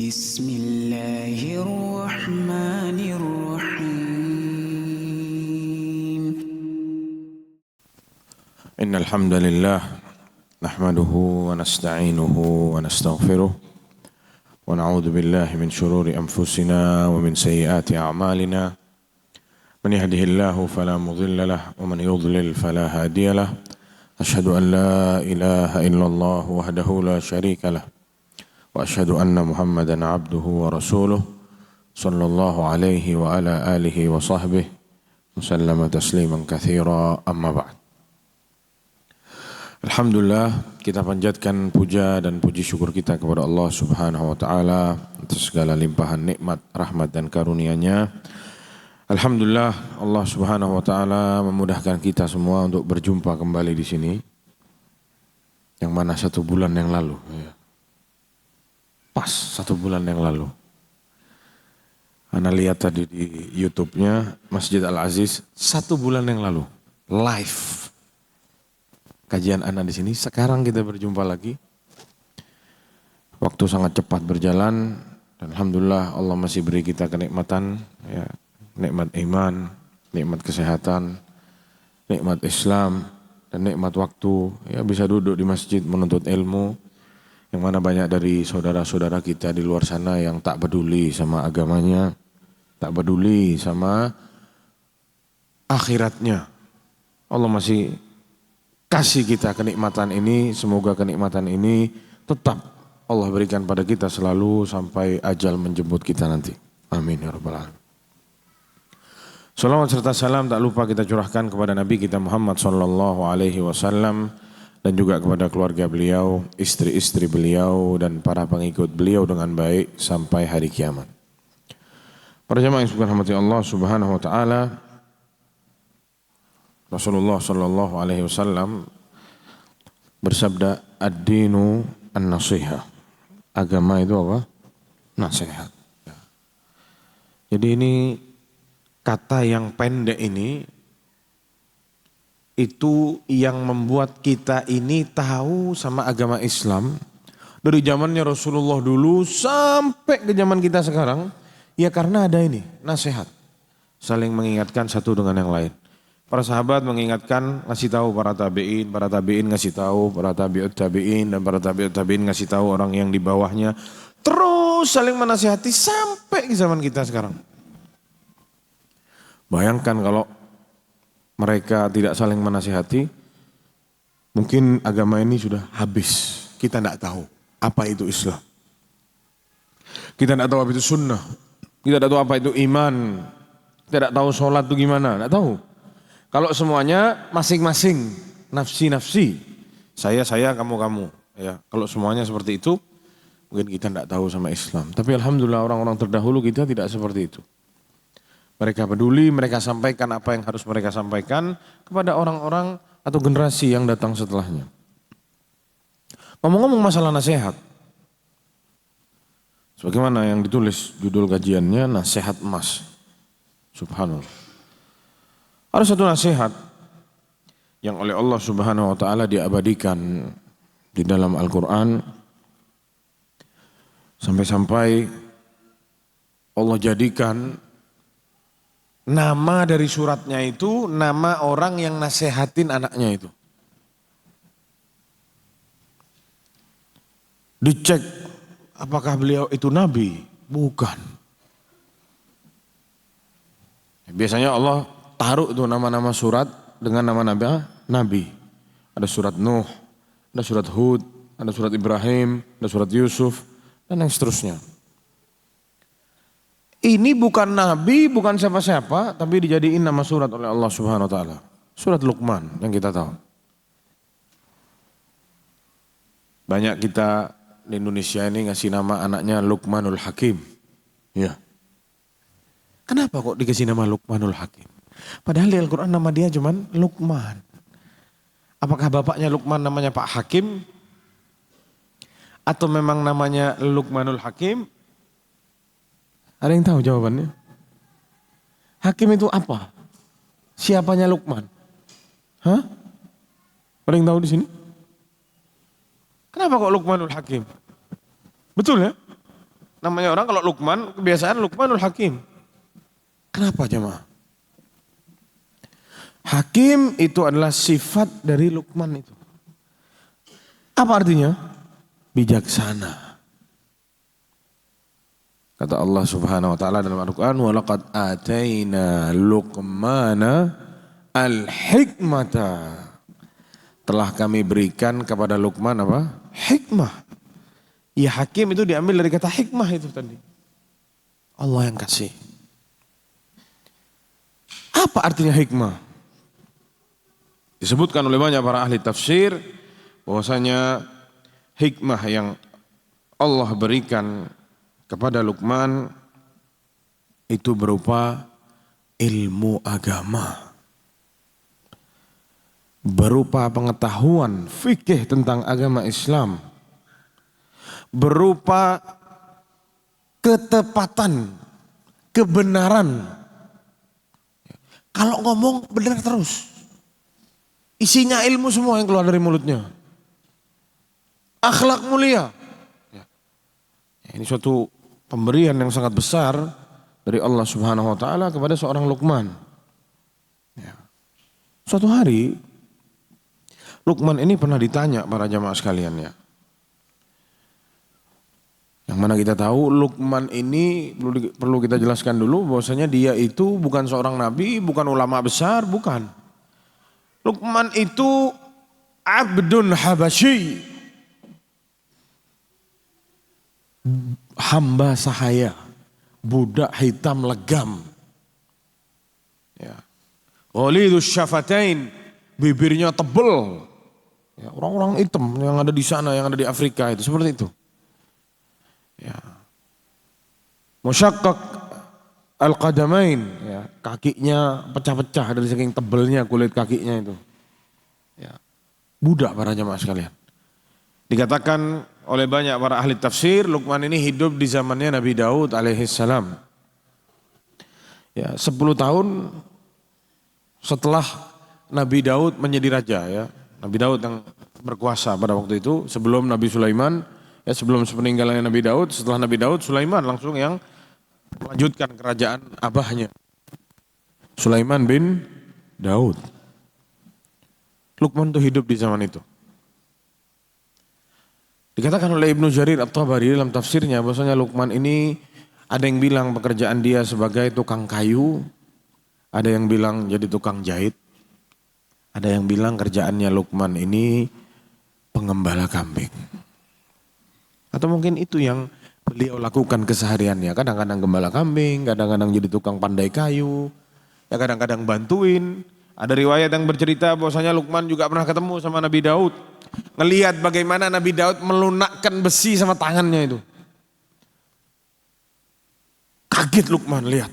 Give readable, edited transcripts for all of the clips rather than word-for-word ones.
بسم الله الرحمن الرحيم إن الحمد لله نحمده ونستعينه ونستغفره ونعوذ بالله من شرور أنفسنا ومن سيئات أعمالنا من يهده الله فلا مضل له ومن يضلل فلا هادي له أشهد أن لا إله إلا الله وحده لا شريك له وأشهد أن محمدا عبده ورسوله صلى الله عليه وعلى آله وصحبه وسلم تسليما كثيرا أما بعد. Alhamdulillah, kita panjatkan puja dan puji syukur kita kepada Allah Subhanahu wa taala atas segala limpahan nikmat, rahmat dan karunia-Nya. Alhamdulillah, Allah Subhanahu wa taala memudahkan kita semua untuk berjumpa kembali di sini. Yang mana 1 bulan yang lalu, pas 1 bulan yang lalu. Ana lihat tadi di YouTube-nya Masjid Al-Aziz 1 bulan yang lalu, live. Kajian anak di sini. Sekarang kita berjumpa lagi. Waktu sangat cepat berjalan dan alhamdulillah Allah masih beri kita kenikmatan, ya, nikmat iman, nikmat kesehatan, nikmat Islam dan nikmat waktu. Ya, bisa duduk di masjid menuntut ilmu. Yang mana banyak dari saudara-saudara kita di luar sana yang tak peduli sama agamanya, tak peduli sama akhiratnya. Allah masih kasih kita kenikmatan ini, semoga kenikmatan ini tetap Allah berikan pada kita selalu sampai ajal menjemput kita nanti. Amin ya rabbal alamin. Salawat serta salam tak lupa kita curahkan kepada Nabi kita Muhammad sallallahu alaihi wasallam dan juga kepada keluarga beliau, istri-istri beliau dan para pengikut beliau dengan baik sampai hari kiamat. Para jemaah yang dirahmati Allah Subhanahu wa taala, Rasulullah sallallahu alaihi wasallam bersabda, ad-dinu an-nasihah. Agama itu apa? Nasihat. Jadi ini kata yang pendek ini itu yang membuat kita ini tahu sama agama Islam dari zamannya Rasulullah dulu sampai ke zaman kita sekarang, ya karena ada ini, nasihat. Saling mengingatkan satu dengan yang lain. Para sahabat mengingatkan, ngasih tahu para tabi'in ngasih tahu, para tabi'ut tabi'in dan para tabi'ut tabi'in ngasih tahu orang yang di bawahnya. Terus saling menasihati sampai ke zaman kita sekarang. Bayangkan kalau mereka tidak saling menasihati, mungkin agama ini sudah habis. Kita tidak tahu apa itu Islam. Kita tidak tahu apa itu sunnah. Kita tidak tahu apa itu iman. Kita tidak tahu sholat itu gimana, tidak tahu. Kalau semuanya masing-masing, nafsi-nafsi, saya, kamu. Ya, kalau semuanya seperti itu, mungkin kita tidak tahu sama Islam. Tapi alhamdulillah orang-orang terdahulu kita tidak seperti itu. Mereka peduli, mereka sampaikan apa yang harus mereka sampaikan kepada orang-orang atau generasi yang datang setelahnya. Ngomong-ngomong masalah nasihat, sebagaimana yang ditulis judul kajiannya, nasihat emas. Subhanallah. Ada satu nasihat yang oleh Allah Subhanahu wa taala diabadikan di dalam Al-Qur'an sampai-sampai Allah jadikan nama dari suratnya itu nama orang yang nasihatin anaknya itu. Dicek apakah beliau itu nabi? Bukan. Biasanya Allah taruh itu nama-nama surat dengan nama nabi. Ada surat Nuh, ada surat Hud, ada surat Ibrahim, ada surat Yusuf, dan yang seterusnya. Ini bukan nabi, bukan siapa-siapa, tapi dijadiin nama surat oleh Allah Subhanahu wa taala. Surat Luqman yang kita tahu. Banyak kita di Indonesia ini ngasih nama anaknya Luqmanul Hakim. Ya. Kenapa kok dikasih nama Luqmanul Hakim? Padahal di Al-Quran nama dia cuman Luqman. Apakah bapaknya Luqman namanya Pak Hakim? Atau memang namanya Luqmanul Hakim? Ada yang tahu jawabannya? Hakim itu apa? Siapanya Luqman? Hah? Ada yang tahu di sini? Kenapa kok Luqmanul Hakim? Betul ya? Namanya orang kalau Luqman, kebiasaan Luqmanul Hakim. Kenapa jemaah? Hakim itu adalah sifat dari Luqman itu. Apa artinya? Bijaksana. Kata Allah Subhanahu wa taala dalam Al-Qur'an, "Wa laqad ataina Luqmana al-hikmata." Telah kami berikan kepada Luqman apa? Hikmah. Ya, hakim itu diambil dari kata hikmah itu tadi. Allah yang kasih. Apa artinya hikmah? Disebutkan oleh banyak para ahli tafsir bahwasanya hikmah yang Allah berikan kepada Luqman itu berupa ilmu agama, berupa pengetahuan fikih tentang agama Islam, berupa ketepatan, kebenaran. Kalau ngomong benar terus, isinya ilmu semua yang keluar dari mulutnya, akhlak mulia. Ini suatu pemberian yang sangat besar dari Allah Subhanahu wa taala kepada seorang Luqman. Ya. Suatu hari Luqman ini pernah ditanya para jamaah sekalian ya. Yang mana kita tahu Luqman ini perlu kita jelaskan dulu bahwasanya dia itu bukan seorang nabi, bukan ulama besar, bukan. Luqman itu abdun habasyi. Hamba sahaya, budak hitam legam. Ya. Ghalidus syafatain, bibirnya tebal. Ya, orang-orang hitam yang ada di sana, yang ada di Afrika itu seperti itu. Ya. Musyaqqaq al-qadamain, ya, kakinya pecah-pecah dari saking tebalnya kulit kakinya itu. Ya. Budak para jamaah sekalian. Dikatakan oleh banyak para ahli tafsir, Luqman ini hidup di zamannya Nabi Daud alaihissalam. Ya, 10 tahun setelah Nabi Daud menjadi raja ya. Nabi Daud yang berkuasa pada waktu itu sebelum Nabi Sulaiman, ya sebelum peninggalannya Nabi Daud, setelah Nabi Daud Sulaiman langsung yang melanjutkan kerajaan abahnya. Sulaiman bin Daud. Luqman itu hidup di zaman itu. Dikatakan oleh Ibnu Jarir At-Tabari dalam tafsirnya bahwasanya Luqman ini ada yang bilang pekerjaan dia sebagai tukang kayu, ada yang bilang jadi tukang jahit, ada yang bilang kerjaannya Luqman ini pengembala kambing. Atau mungkin itu yang beliau lakukan kesehariannya, kadang-kadang gembala kambing, kadang-kadang jadi tukang pandai kayu, ya kadang-kadang bantuin. Ada riwayat yang bercerita bahwasanya Luqman juga pernah ketemu sama Nabi Daud. Ngelihat bagaimana Nabi Daud melunakkan besi sama tangannya itu. Kaget Luqman lihat.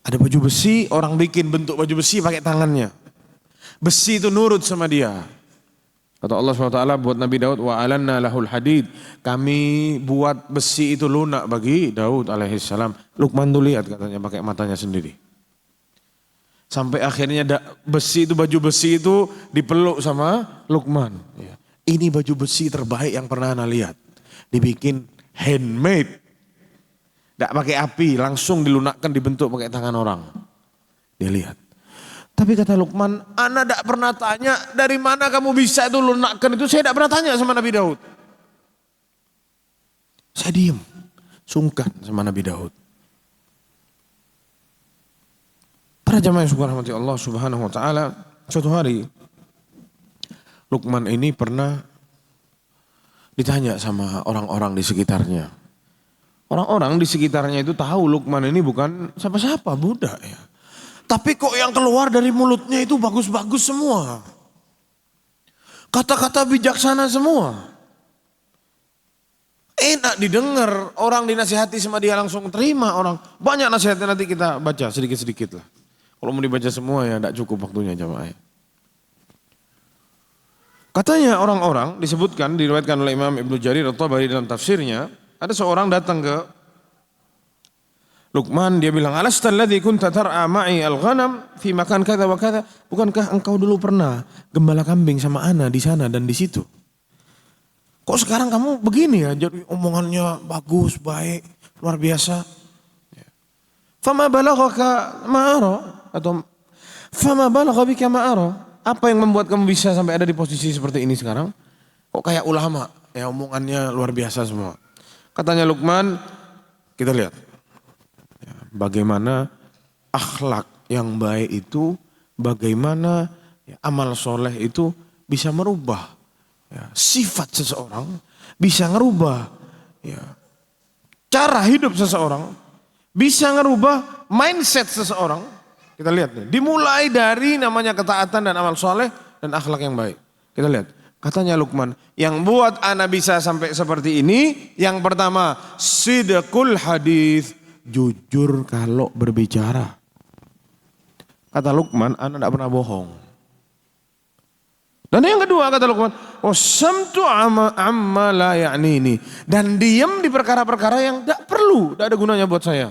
Ada baju besi, orang bikin bentuk baju besi pakai tangannya. Besi itu nurut sama dia. Kata Allah SWT buat Nabi Daud, wa alanna lahul hadid. Kami buat besi itu lunak bagi Daud alaihissalam. Luqman tuh lihat katanya pakai matanya sendiri. Sampai akhirnya besi itu, baju besi itu dipeluk sama Luqman. Ya. Ini baju besi terbaik yang pernah Ana lihat. Dibikin handmade. Tidak pakai api, langsung dilunakkan dibentuk pakai tangan orang. Dia lihat. Tapi kata Luqman, Ana tidak pernah tanya dari mana kamu bisa itu lunakkan itu. Saya tidak pernah tanya sama Nabi Daud. Saya diam, sungkan sama Nabi Daud. Para jamaah yang rahmati Allah Subhanahu wa taala, suatu hari Luqman ini pernah ditanya sama orang-orang di sekitarnya. Orang-orang di sekitarnya itu tahu Luqman ini bukan siapa-siapa, budak ya. Tapi kok yang keluar dari mulutnya itu bagus-bagus semua. Kata-kata bijaksana semua. Enak didengar, orang dinasihati sama dia langsung terima orang. Banyak nasihatnya nanti kita baca sedikit-sedikit lah. Kalau mau dibaca semua ya tidak cukup waktunya jamaah. Katanya orang-orang disebutkan, diriwayatkan oleh Imam Ibnu Jarir At-Tabari dalam tafsirnya, ada seorang datang ke Luqman, dia bilang, "Alasta alladhi kunta tar'a ma'i al-ghanam fi makan kadza wa kadza?" Bukankah engkau dulu pernah gembala kambing sama ana di sana dan di situ? Kok sekarang kamu begini ya, jadi omongannya bagus, baik, luar biasa. Fama balaghaka ma'ara atau fama balagha bika ma'ara. Apa yang membuat kamu bisa sampai ada di posisi seperti ini sekarang? Kok kayak ulama, ya omongannya luar biasa semua. Katanya Luqman, kita lihat bagaimana akhlak yang baik itu, bagaimana amal soleh itu bisa merubah sifat seseorang, bisa ngerubah cara hidup seseorang, bisa ngerubah mindset seseorang. Kita lihat nih, dimulai dari namanya ketaatan dan amal soleh dan akhlak yang baik. Kita lihat, katanya Luqman, yang buat ana bisa sampai seperti ini, yang pertama, sidqul hadis, jujur kalau berbicara. Kata Luqman, ana tidak pernah bohong. Dan yang kedua kata Luqman, wasamtu amma la ya'nini, dan diam di perkara-perkara yang tidak perlu, tidak ada gunanya buat saya.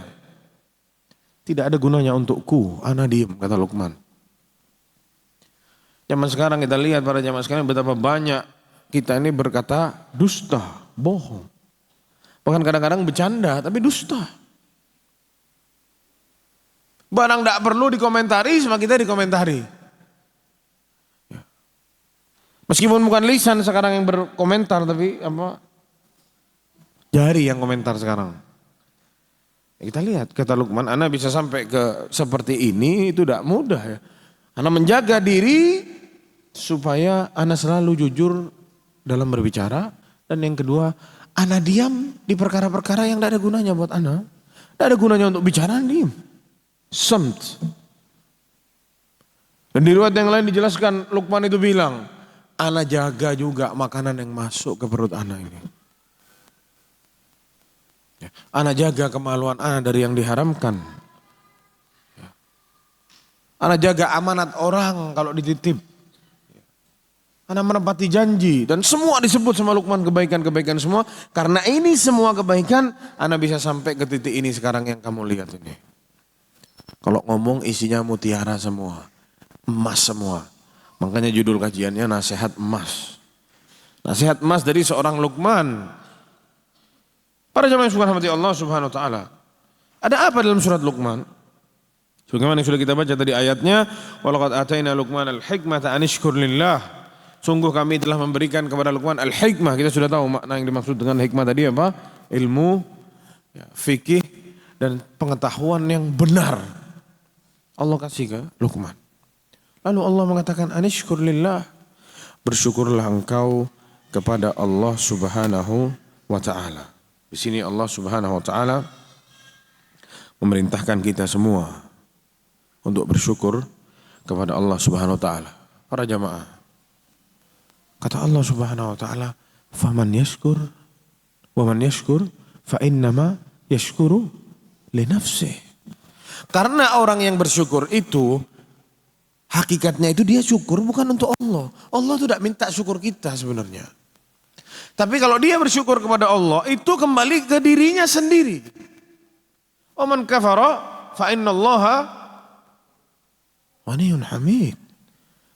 Tidak ada gunanya untukku, ana diam, kata Luqman. Zaman sekarang kita lihat pada zaman sekarang betapa banyak kita ini berkata dusta, bohong. Bahkan kadang-kadang bercanda tapi dusta. Barang tidak perlu dikomentari, sama kita dikomentari. Meskipun bukan lisan sekarang yang berkomentar, tapi jari yang komentar sekarang. Kita lihat, kata Luqman, ana bisa sampai ke seperti ini itu tidak mudah ya. Ana menjaga diri supaya ana selalu jujur dalam berbicara. Dan yang kedua, ana diam di perkara-perkara yang tidak ada gunanya buat ana. Tidak ada gunanya untuk bicara, diam. Samt. Dan di riwayat yang lain dijelaskan, Luqman itu bilang, ana jaga juga makanan yang masuk ke perut ana ini. Ana jaga kemaluan ana dari yang diharamkan. Ana jaga amanat orang kalau dititip. Ana menepati janji. Dan semua disebut sama Luqman kebaikan-kebaikan semua. Karena ini semua kebaikan, ana bisa sampai ke titik ini sekarang yang kamu lihat ini. Kalau ngomong isinya mutiara semua. Emas semua. Makanya judul kajiannya nasihat emas. Nasihat emas dari seorang Luqman. Para jamaah yang dirahmati Allah Subhanahu wa taala. Ada apa dalam surat Luqman? Sebagaimana yang sudah kita baca tadi ayatnya, walaqad ataina Luqman al-hikmata an ishkur lillah. Sungguh kami telah memberikan kepada Luqman al-hikmah. Kita sudah tahu makna yang dimaksud dengan hikmah tadi apa? Ilmu, fikih dan pengetahuan yang benar. Allah kasih ke Luqman. Lalu Allah mengatakan anishkur lillah. Bersyukurlah engkau kepada Allah Subhanahu wa taala. Di sini Allah Subhanahu wa taala memerintahkan kita semua untuk bersyukur kepada Allah Subhanahu wa taala. Para jamaah. Kata Allah Subhanahu wa taala, "Faman yashkur wa man yashkur fa innama yashkuru li nafsihi." Karena orang yang bersyukur itu hakikatnya itu dia syukur bukan untuk Allah. Allah tidak minta syukur kita sebenarnya. Tapi kalau dia bersyukur kepada Allah, itu kembali ke dirinya sendiri. Wa man kafara fa innallaha ghaniyyun hamid.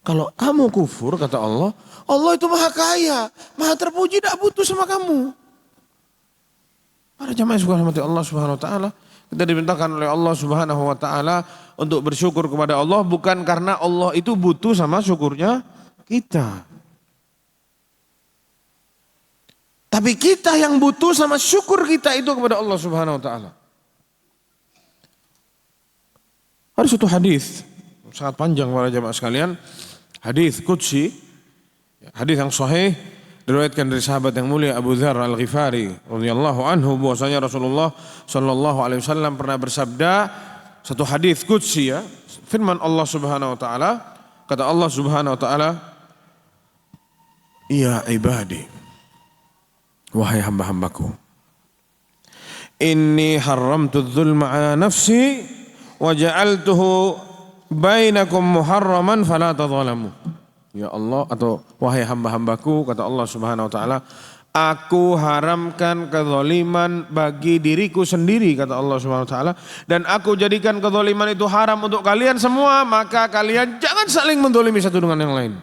Kalau kamu kufur, kata Allah, Allah itu maha kaya, maha terpuji, tidak butuh sama kamu. Para jamaah yang dirahmati Allah Subhanahu wa taala, kita diperintahkan oleh Allah Subhanahu wa taala untuk bersyukur kepada Allah bukan karena Allah itu butuh sama syukurnya kita. Tapi kita yang butuh sama syukur kita itu kepada Allah Subhanahu wa taala. Ada satu hadis sangat panjang para jamaah sekalian, hadis qudsi, hadis yang sahih diriwayatkan dari sahabat yang mulia Abu Dzar Al-Ghifari radhiyallahu anhu bahwasanya Rasulullah sallallahu alaihi wasallam pernah bersabda, satu hadis qudsi ya, firman Allah Subhanahu wa taala, kata Allah Subhanahu wa taala, "Ya ibadi, wahai hamba-hambaku, inni haramtu dzulma ala nafsi wa ja'altuhu bainakum muharraman fala tadzalamu." Ya Allah, atau wahai hamba-hambaku, kata Allah Subhanahu wa taala, aku haramkan kezaliman bagi diriku sendiri, kata Allah Subhanahu wa taala, dan aku jadikan kezaliman itu haram untuk kalian semua, maka kalian jangan saling menzalimi satu dengan yang lain.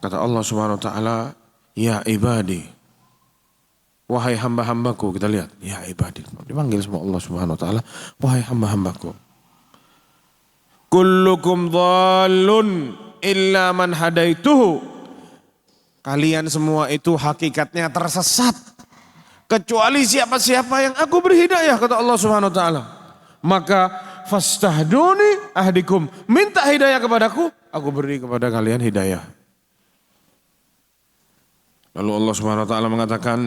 Kata Allah Subhanahu wa taala, ya ibadi, wahai hamba-hambaku. Kita lihat, ya ibadi. Dipanggil sama Allah Subhanahu wa taala, wahai hamba-hambaku. Kullukum dhallun illa man hadaituhu. Kalian semua itu hakikatnya tersesat, kecuali siapa-siapa yang aku beri hidayah, kata Allah Subhanahu wa taala. Maka fastahduni ahdikum, minta hidayah kepadaku, aku beri kepada kalian hidayah. Lalu Allah Subhanahu wa taala mengatakan,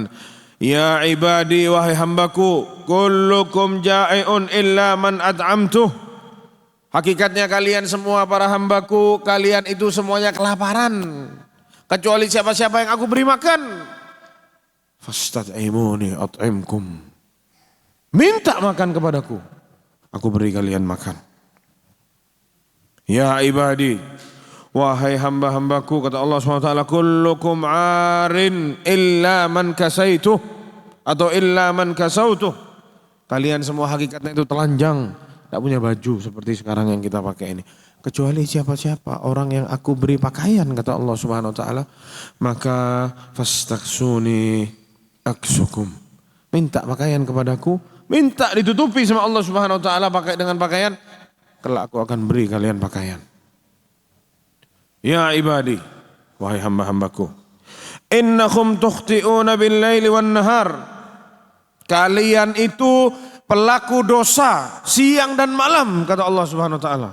ya ibadi, wahai hambaku, kullukum ja'iun illa man ad'amtuh. Hakikatnya kalian semua para hambaku, kalian itu semuanya kelaparan, kecuali siapa-siapa yang aku beri makan. Fastad'imuni at'imkum. Minta makan kepadaku, aku beri kalian makan. Ya ibadi, wahai hamba-hambaku, kata Allah SWT, kullukum arin illa man kasaituh, atau illa man kasautuh. Kalian semua hakikatnya itu telanjang, tidak punya baju seperti sekarang yang kita pakai ini, kecuali siapa-siapa orang yang aku beri pakaian, kata Allah Subhanahu wa taala. Maka fastaksuni aksukum, minta pakaian kepadaku, minta ditutupi sama Allah Subhanahu wa taala pakai dengan pakaian, kelak aku akan beri kalian pakaian. Ya ibadi, wahai hamba-hambaku, innakum tukhti'una bil-laili wan-nahar. Kalian itu pelaku dosa siang dan malam, kata Allah Subhanahu wa taala.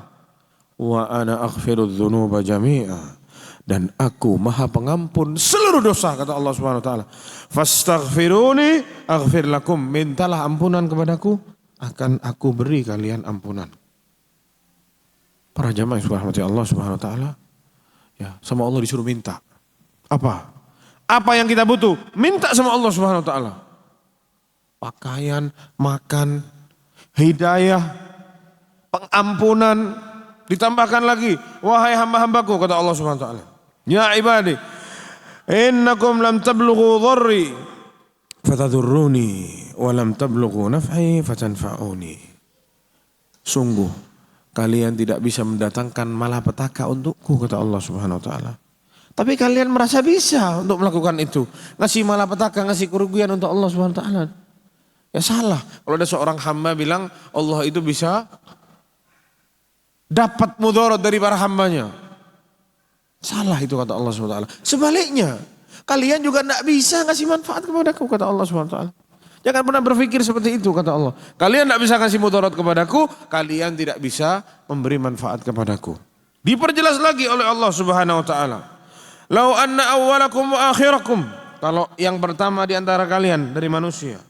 Wa ana aghfirudz dzunuba jami'a, dan aku Maha Pengampun seluruh dosa, kata Allah Subhanahu wa taala. Fastaghfiruni aghfir lakum, mintalah ampunan kepadaku, akan aku beri kalian ampunan. Para jamaah yang dirahmati Allah Subhanahu wa taala, ya, sama Allah disuruh minta. Apa? Apa yang kita butuh? Minta sama Allah Subhanahu wa taala. Pakaian, makan, hidayah, pengampunan, ditambahkan lagi, wahai hamba-hambaku, kata Allah Subhanahu wa taala. Ya ibadi, innakum lam tablughu dharri fatadurruni wa lam tablughu naf'i fatanfa'uni. Sungguh kalian tidak bisa mendatangkan malapetaka untukku, kata Allah Subhanahu wa taala. Tapi kalian merasa bisa untuk melakukan itu, ngasih malapetaka, ngasih kerugian untuk Allah Subhanahu wa taala. Ya salah. Kalau ada seorang hamba bilang Allah itu bisa dapat mudarat dari para hambanya, salah itu, kata Allah Subhanahu wa taala. Sebaliknya, kalian juga tidak bisa ngasih manfaat kepadaku, kata Allah Subhanahu wa taala. Jangan pernah berpikir seperti itu, kata Allah. Kalian tidak bisa ngasih mudarat kepadaku, kalian tidak bisa memberi manfaat kepadaku. Diperjelas lagi oleh Allah Subhanahu wa taala. Lau anna awwalakum wa akhirakum, kalau yang pertama di antara kalian dari manusia,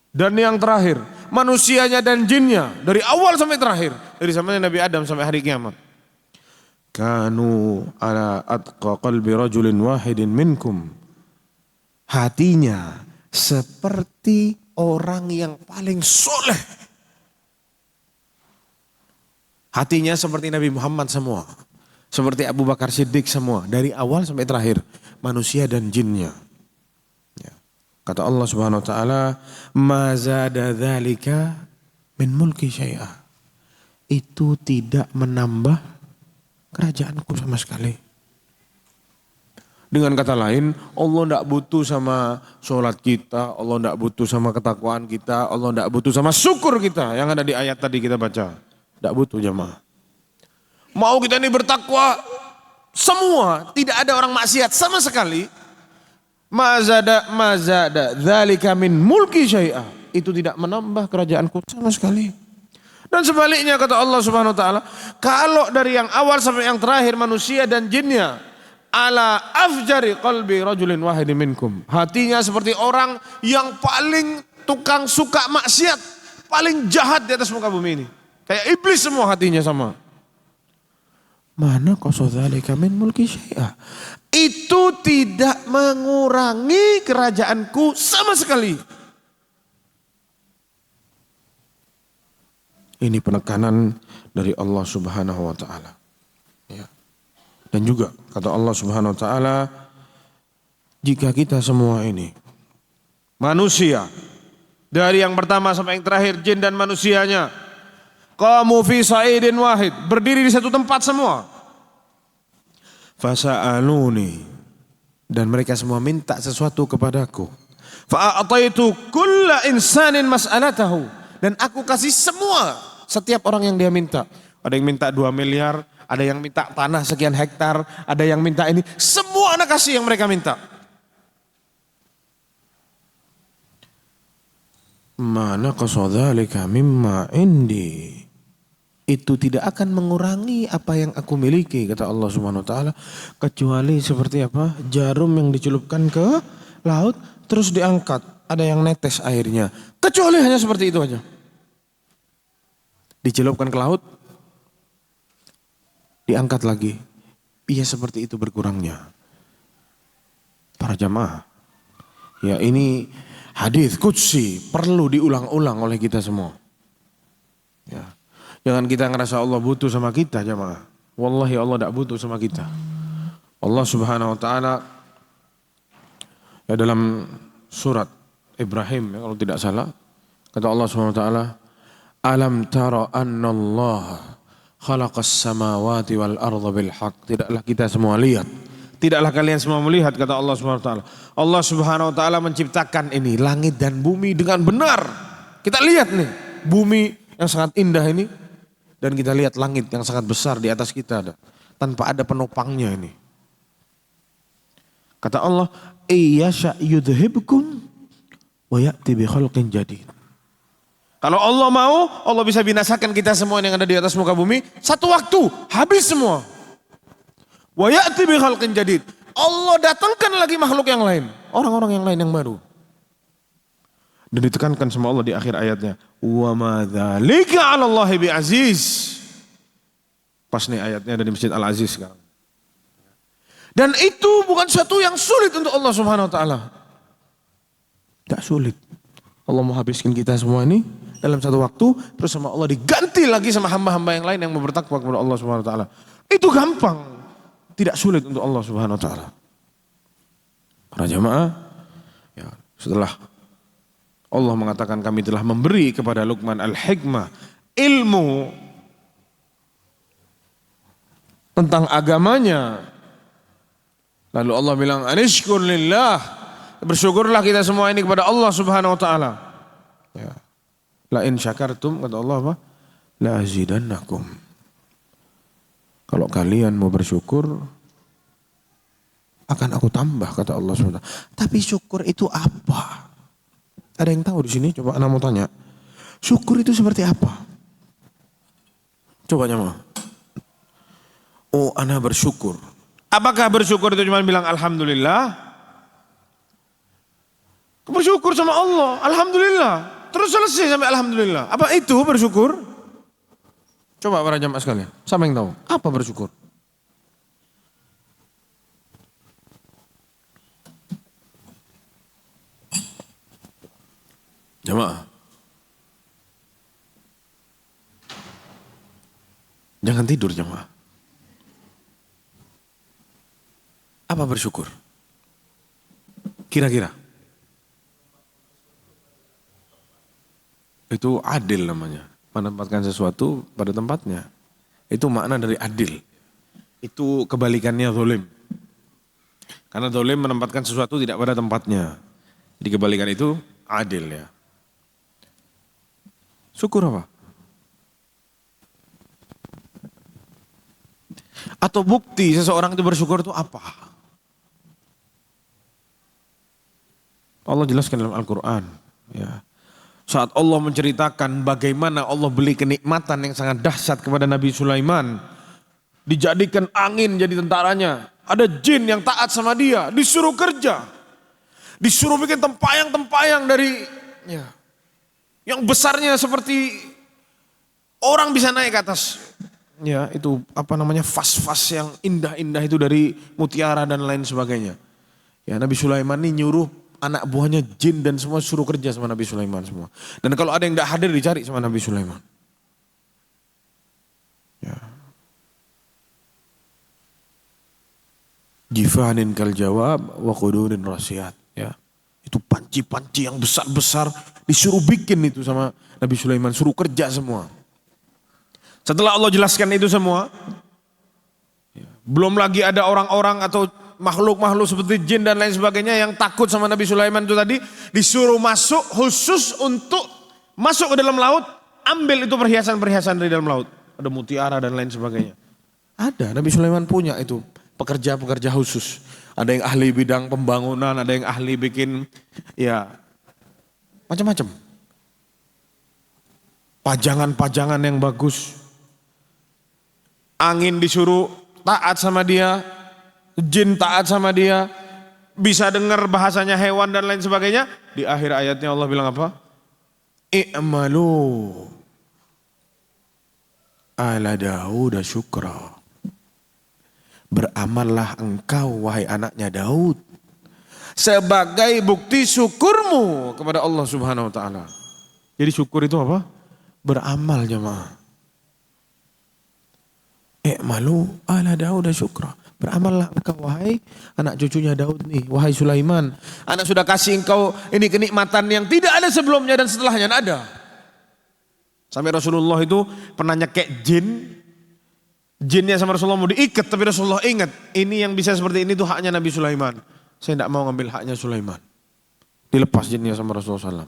dan yang terakhir manusianya dan jinnya, dari awal sampai terakhir, dari zaman Nabi Adam sampai hari kiamat, kanu ala atqa qalbi rajulin wahidin minkum, hatinya seperti orang yang paling soleh, hatinya seperti Nabi Muhammad semua, seperti Abu Bakar Siddiq semua, dari awal sampai terakhir, manusia dan jinnya. Kata Allah Subhanahu wa taala, ma zada dzalika min mulki syai'a. Itu tidak menambah kerajaanku sama sekali. Dengan kata lain, Allah tidak butuh sama sholat kita, Allah tidak butuh sama ketakwaan kita, Allah tidak butuh sama syukur kita yang ada di ayat tadi kita baca. Tidak butuh jamaah. Mau kita ini bertakwa semua, tidak ada orang maksiat sama sekali. Mazada dzalika min mulki syai'a, itu tidak menambah kerajaanku sama sekali. Dan sebaliknya, kata Allah Subhanahu wa taala, kalau dari yang awal sampai yang terakhir manusia dan jinnya, ala afjari qalbi rajulin wahidin minkum, hatinya seperti orang yang paling tukang suka maksiat, paling jahat di atas muka bumi ini, kayak iblis semua hatinya sama. Mana qasadzalika min mulki syai'a, itu tidak mengurangi kerajaanku sama sekali. Ini penekanan dari Allah Subhanahu wa taala. Ya. Dan juga kata Allah Subhanahu wa taala, jika kita semua ini manusia, dari yang pertama sampai yang terakhir, jin dan manusianya, qamu fi sa'idin wahid, berdiri di satu tempat semua, Fasa'aluni, dan mereka semua minta sesuatu kepadaku. Fa'ataitu kulla insanin mas'alatahu, dan aku kasih semua setiap orang yang dia minta. Ada yang minta 2 miliar, ada yang minta tanah sekian hektar, ada yang minta ini. Semua anak kasih yang mereka minta. Mana qasadzalika mimma indi. Itu tidak akan mengurangi apa yang aku miliki, kata Allah Subhanahu wa taala, kecuali seperti apa? Jarum yang dicelupkan ke laut terus diangkat, ada yang netes airnya. Kecuali hanya seperti itu aja. Dicelupkan ke laut, diangkat lagi. Iya, seperti itu berkurangnya. Para jamaah, ya ini hadis qudsi perlu diulang-ulang oleh kita semua. Ya. Jangan kita ngerasa Allah butuh sama kita, jamaah. Wallahi Allah tidak butuh sama kita. Allah Subhanahu wa taala ya dalam surat Ibrahim, ya, kalau tidak salah, kata Allah Subhanahu wa taala, "Alam tara annallaha khalaqas samawati wal arda bil haqq." Tidaklah kita semua lihat, tidaklah kalian semua melihat, kata Allah Subhanahu wa taala. Allah Subhanahu wa taala menciptakan ini langit dan bumi dengan benar. Kita lihat nih, bumi yang sangat indah ini, dan kita lihat langit yang sangat besar di atas kita ada, tanpa ada penopangnya ini. Kata Allah, "Iyasha yudhibkum wa ya'ti bi khalqin jadid." Kalau Allah mau, Allah bisa binasakan kita semua yang ada di atas muka bumi satu waktu, habis semua. Wa ya'ti bi khalqin jadid. Allah datangkan lagi makhluk yang lain, orang-orang yang lain yang baru. Dan ditekankan sama Allah di akhir ayatnya, wa ma dzalika 'ala Allahi bi'aziz. Pas nih ayatnya ada di Masjid Al-Aziz sekarang. Dan itu bukan sesuatu yang sulit untuk Allah Subhanahu wa taala. Tidak sulit. Allah mau habiskan kita semua ini dalam satu waktu, terus sama Allah diganti lagi sama hamba-hamba yang lain yang mau bertakwa kepada Allah Subhanahu wa taala. Itu gampang. Tidak sulit untuk Allah Subhanahu wa taala. Para jamaah, ya, setelah Allah mengatakan kami telah memberi kepada Luqman al-hikmah, ilmu tentang agamanya. Lalu Allah bilang, anishkur lillah, bersyukurlah kita semua ini kepada Allah Subhanahu wa taala. Ya. La in syakartum, kata Allah apa? La azidannakum. Kalau kalian mau bersyukur, akan aku tambah, kata Allah Subhanahu wa taala. Tapi syukur itu apa? Ada yang tahu di sini? Coba ana mau tanya. Syukur itu seperti apa? Coba nyama. Oh, ana bersyukur. Apakah bersyukur itu cuma bilang alhamdulillah? Bersyukur sama Allah, alhamdulillah. Terus selesai sampai alhamdulillah. Apa itu bersyukur? Coba para jamaah sekalian, siapa yang tahu? Apa bersyukur? Jamaah, jangan tidur jamaah. Apa bersyukur? Kira-kira? Itu adil namanya. Menempatkan sesuatu pada tempatnya. Itu makna dari adil. Itu kebalikannya zalim. Karena zalim menempatkan sesuatu tidak pada tempatnya. Jadi kebalikan itu adil ya. Syukur apa? Atau bukti seseorang itu bersyukur itu apa? Allah jelaskan dalam Al-Quran. Ya. Saat Allah menceritakan bagaimana Allah beri kenikmatan yang sangat dahsyat kepada Nabi Sulaiman. Dijadikan angin jadi tentaranya. Ada jin yang taat sama dia. Disuruh kerja. Disuruh bikin tempayang-tempayang dari... Ya, yang besarnya seperti orang bisa naik ke atas. Ya, itu apa namanya vas-vas yang indah-indah itu dari mutiara dan lain sebagainya. Ya, Nabi Sulaiman ini nyuruh anak buahnya jin dan semua suruh kerja sama Nabi Sulaiman semua. Dan kalau ada yang tidak hadir dicari sama Nabi Sulaiman. Ya. Jifanin kal jawab wa qudurin rasiyat. Ya. Itu panci-panci yang besar-besar disuruh bikin itu sama Nabi Sulaiman, suruh kerja semua. Setelah Allah jelaskan itu semua, Belum lagi ada orang-orang atau makhluk-makhluk seperti jin dan lain sebagainya yang takut sama Nabi Sulaiman itu tadi, disuruh masuk khusus untuk masuk ke dalam laut, ambil itu perhiasan-perhiasan dari dalam laut. Ada mutiara dan lain sebagainya. Ada, Nabi Sulaiman punya itu pekerja-pekerja khusus. Ada yang ahli bidang pembangunan, ada yang ahli bikin ya macam-macam. Pajangan-pajangan yang bagus. Angin disuruh taat sama dia, jin taat sama dia, bisa dengar bahasanya hewan dan lain sebagainya. Di akhir ayatnya Allah bilang apa? I'malu ala Daud syukra. Beramallah engkau wahai anaknya Daud sebagai bukti syukurmu kepada Allah Subhanahu wa taala. Jadi syukur itu apa? Beramal jemaah. I'malu ala Daud syukra. Beramallah engkau wahai anak cucunya Daud nih, wahai Sulaiman. Anak sudah kasih engkau ini kenikmatan yang tidak ada sebelumnya dan setelahnya, tidak ada. Sampai Rasulullah itu pernah nyekek jin. Jinnya sama Rasulullah mau diikat, tapi Rasulullah ingat ini yang bisa seperti ini tuh haknya Nabi Sulaiman. Saya tidak mau ngambil haknya Sulaiman. Dilepas jinnya sama Rasulullah SAW.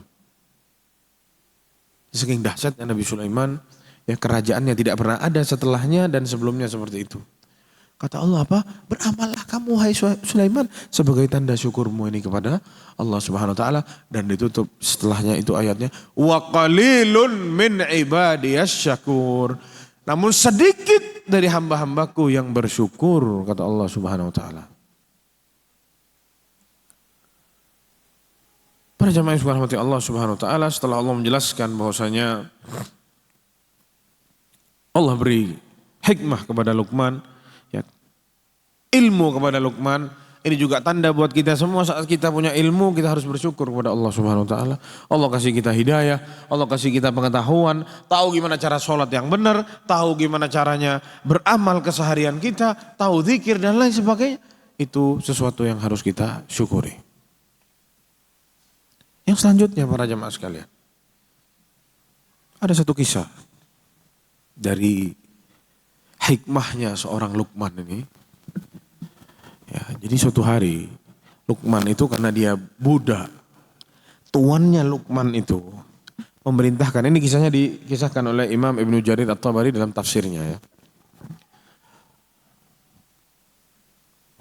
Saking dahsyatnya Nabi Sulaiman, ya kerajaannya tidak pernah ada setelahnya dan sebelumnya seperti itu. Kata Allah apa? Beramallah kamu hai Sulaiman sebagai tanda syukurmu ini kepada Allah Subhanahu wa taala, dan ditutup setelahnya itu ayatnya wa qalilun min ibadiyas syakur. Namun sedikit dari hamba-hambaku yang bersyukur, kata Allah Subhanahu wa taala. Para jamaah yang dirahmati Allah Subhanahu wa taala, setelah Allah menjelaskan bahwasanya Allah beri hikmah kepada Luqman, ya, ilmu kepada Luqman, ini juga tanda buat kita semua saat kita punya ilmu kita harus bersyukur kepada Allah Subhanahu wa taala. Allah kasih kita hidayah, Allah kasih kita pengetahuan, tahu gimana cara sholat yang benar, tahu gimana caranya beramal keseharian kita, tahu zikir dan lain sebagainya. Itu sesuatu yang harus kita syukuri. Yang selanjutnya para jamaah sekalian, ada satu kisah dari hikmahnya seorang Luqman ini. Ya, jadi suatu hari Luqman itu karena dia budak, tuannya Luqman itu memerintahkan, ini kisahnya dikisahkan oleh Imam Ibnu Jarir At-Tabari dalam tafsirnya ya.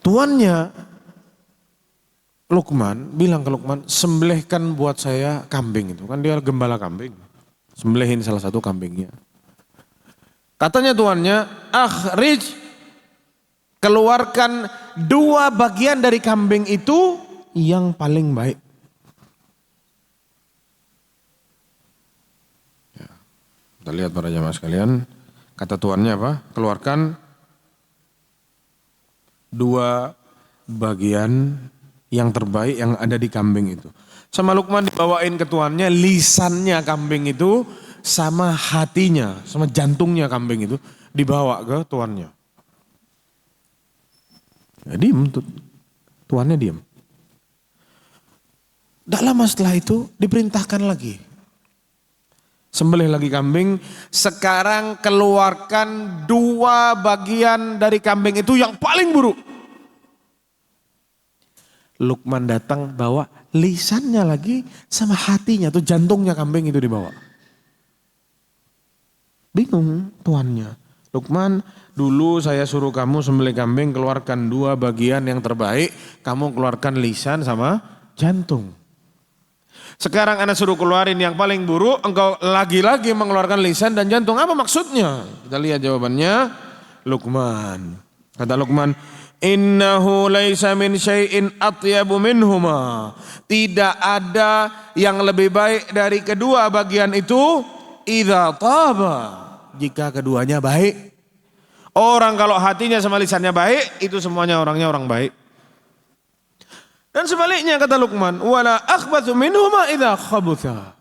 Tuannya Luqman bilang ke Luqman, sembelihkan buat saya kambing itu. Kan dia gembala kambing. Sembelihin salah satu kambingnya. Katanya tuannya, akhrij, keluarkan 2 bagian dari kambing itu yang paling baik. Ya, kita lihat para jamaah sekalian, kata tuannya apa? Keluarkan 2 bagian yang terbaik yang ada di kambing itu. Sama Luqman dibawain ke tuannya, lisannya kambing itu sama hatinya, sama jantungnya kambing itu dibawa ke tuannya. Ya, diem, tuannya diem. Tak lama setelah itu diperintahkan lagi. Sembelih lagi kambing, sekarang keluarkan 2 bagian dari kambing itu yang paling buruk. Luqman datang bawa lisannya lagi sama hatinya, tuh jantungnya kambing itu dibawa. Bingung tuannya. Luqman, dulu saya suruh kamu sembelih kambing, keluarkan 2 bagian yang terbaik, kamu keluarkan lisan sama jantung. Sekarang ana suruh keluarin yang paling buruk, engkau lagi-lagi mengeluarkan lisan dan jantung. Apa maksudnya? Kita lihat jawabannya. Luqman. Kata Luqman, innahu laisa min syai'in atyabu minhuma. Tidak ada yang lebih baik dari kedua bagian itu, idza taba, jika keduanya baik. Orang kalau hatinya sama lisannya baik, itu semuanya orangnya orang baik. Dan sebaliknya kata Luqman, wala akhbathu minhuma idza khabutha.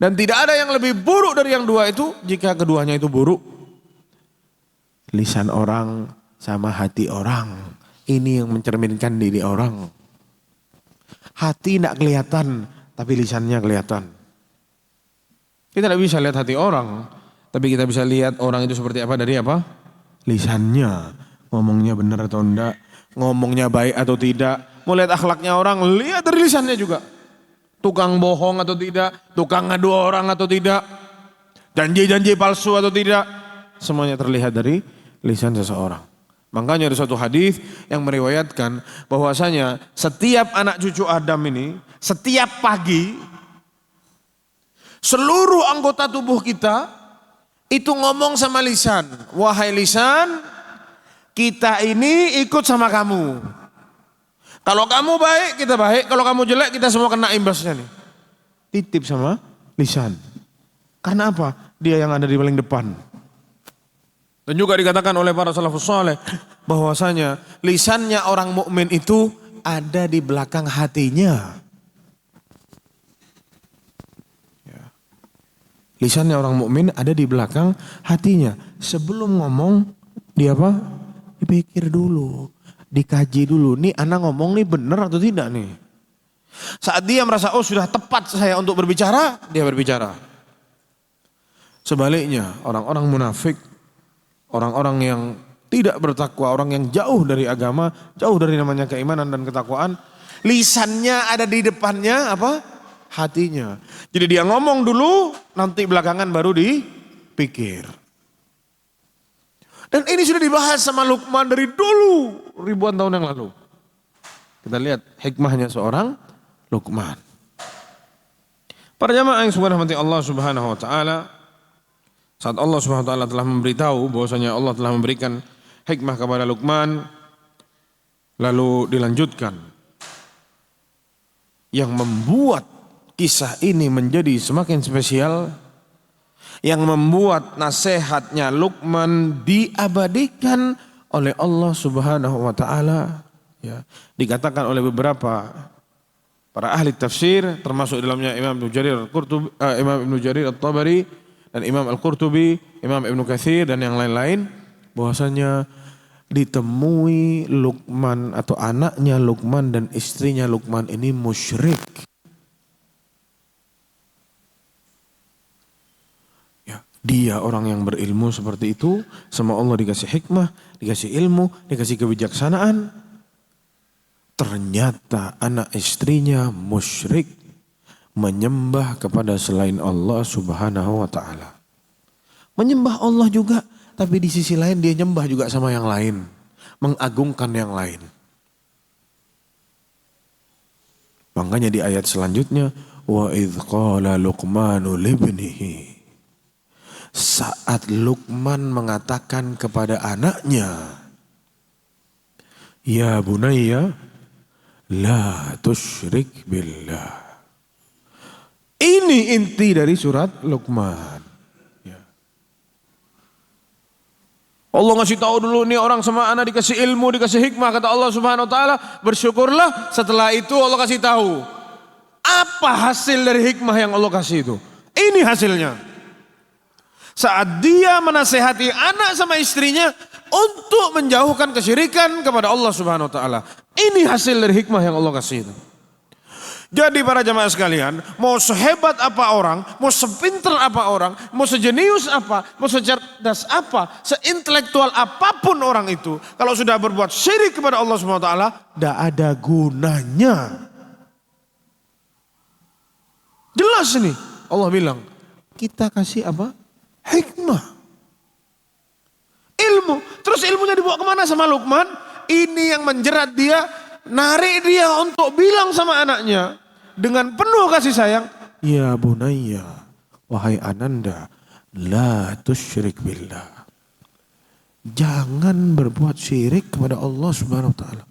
Dan tidak ada yang lebih buruk dari yang 2 itu jika keduanya itu buruk. Lisan orang sama hati orang, ini yang mencerminkan diri orang. Hati tidak kelihatan, tapi lisannya kelihatan. Kita tidak bisa lihat hati orang, tapi kita bisa lihat orang itu seperti apa dari apa? Lisannya. ngomongnya benar atau enggak, ngomongnya baik atau tidak. Mau lihat akhlaknya orang, lihat dari lisannya juga. Tukang bohong atau tidak, tukang ngadu orang atau tidak, janji-janji palsu atau tidak. Semuanya terlihat dari lisan seseorang. Makanya ada suatu hadis yang meriwayatkan bahwasanya setiap anak cucu Adam ini, setiap pagi, seluruh anggota tubuh kita itu ngomong sama lisan. Wahai lisan, kita ini ikut sama kamu. Kalau kamu baik, kita baik. Kalau kamu jelek, kita semua kena imbasnya nih. Titip sama lisan. Karena apa? Dia yang ada di paling depan. Dan juga dikatakan oleh para salafus saleh bahwasanya lisannya orang mukmin itu ada di belakang hatinya. Lisannya orang mukmin ada di belakang hatinya. Sebelum ngomong, dia apa? Dipikir dulu. Dikaji dulu, nih anak ngomong nih benar atau tidak nih. Saat dia merasa oh sudah tepat saya untuk berbicara, dia berbicara. Sebaliknya orang-orang munafik, orang-orang yang tidak bertakwa, orang yang jauh dari agama, jauh dari namanya keimanan dan ketakwaan, lisannya ada di depannya apa? Hatinya. Jadi dia ngomong dulu, nanti belakangan baru dipikir. Dan ini sudah dibahas sama Luqman dari dulu, ribuan tahun yang lalu. Kita lihat hikmahnya seorang Luqman. Para jamaah yang dirahmati Allah Subhanahu wa taala, saat Allah Subhanahu wa taala telah memberitahu bahwasanya Allah telah memberikan hikmah kepada Luqman, lalu dilanjutkan. Yang membuat kisah ini menjadi semakin spesial, yang membuat nasihatnya Luqman diabadikan oleh Allah Subhanahu wa taala, ya, dikatakan oleh beberapa para ahli tafsir termasuk dalamnya Imam Ibnu Jarir At-Tabari dan Imam Al-Qurtubi, Imam Ibnu Katsir dan yang lain-lain, bahwasanya ditemui Luqman atau anaknya Luqman dan istrinya Luqman ini musyrik. Dia orang yang berilmu seperti itu, sama Allah dikasih hikmah, dikasih ilmu, dikasih kebijaksanaan. Ternyata anak istrinya musyrik, menyembah kepada selain Allah Subhanahu wa taala. Menyembah Allah juga, tapi di sisi lain dia nyembah juga sama yang lain, mengagungkan yang lain. Makanya di ayat selanjutnya, wa idz qala Luqmanu libnihi, saat Luqman mengatakan kepada anaknya, ya bunayya la tusyrik billah. Ini inti dari surat Luqman. Ya. Allah ngasih tahu dulu nih orang sama anak dikasih ilmu, dikasih hikmah, kata Allah Subhanahu wa taala, bersyukurlah. Setelah itu Allah kasih tahu apa hasil dari hikmah yang Allah kasih itu. Ini hasilnya. Saat dia menasehati anak sama istrinya untuk menjauhkan kesyirikan kepada Allah Subhanahu wa taala. Ini hasil dari hikmah yang Allah kasih itu. Jadi para jamaah sekalian, mau sehebat apa orang, mau sepinter apa orang, mau sejenius apa, mau secerdas apa, seintelektual apapun orang itu, kalau sudah berbuat syirik kepada Allah Subhanahu wa taala, tidak ada gunanya. Jelas ini, Allah bilang, kita kasih apa? Hikmah, ilmu. Terus ilmunya dibawa kemana sama Luqman? Ini yang menjerat dia, narik dia untuk bilang sama anaknya dengan penuh kasih sayang, ya bunayya, wahai ananda, la tusyrik billah, jangan berbuat syirik kepada Allah Subhanahu wa taala.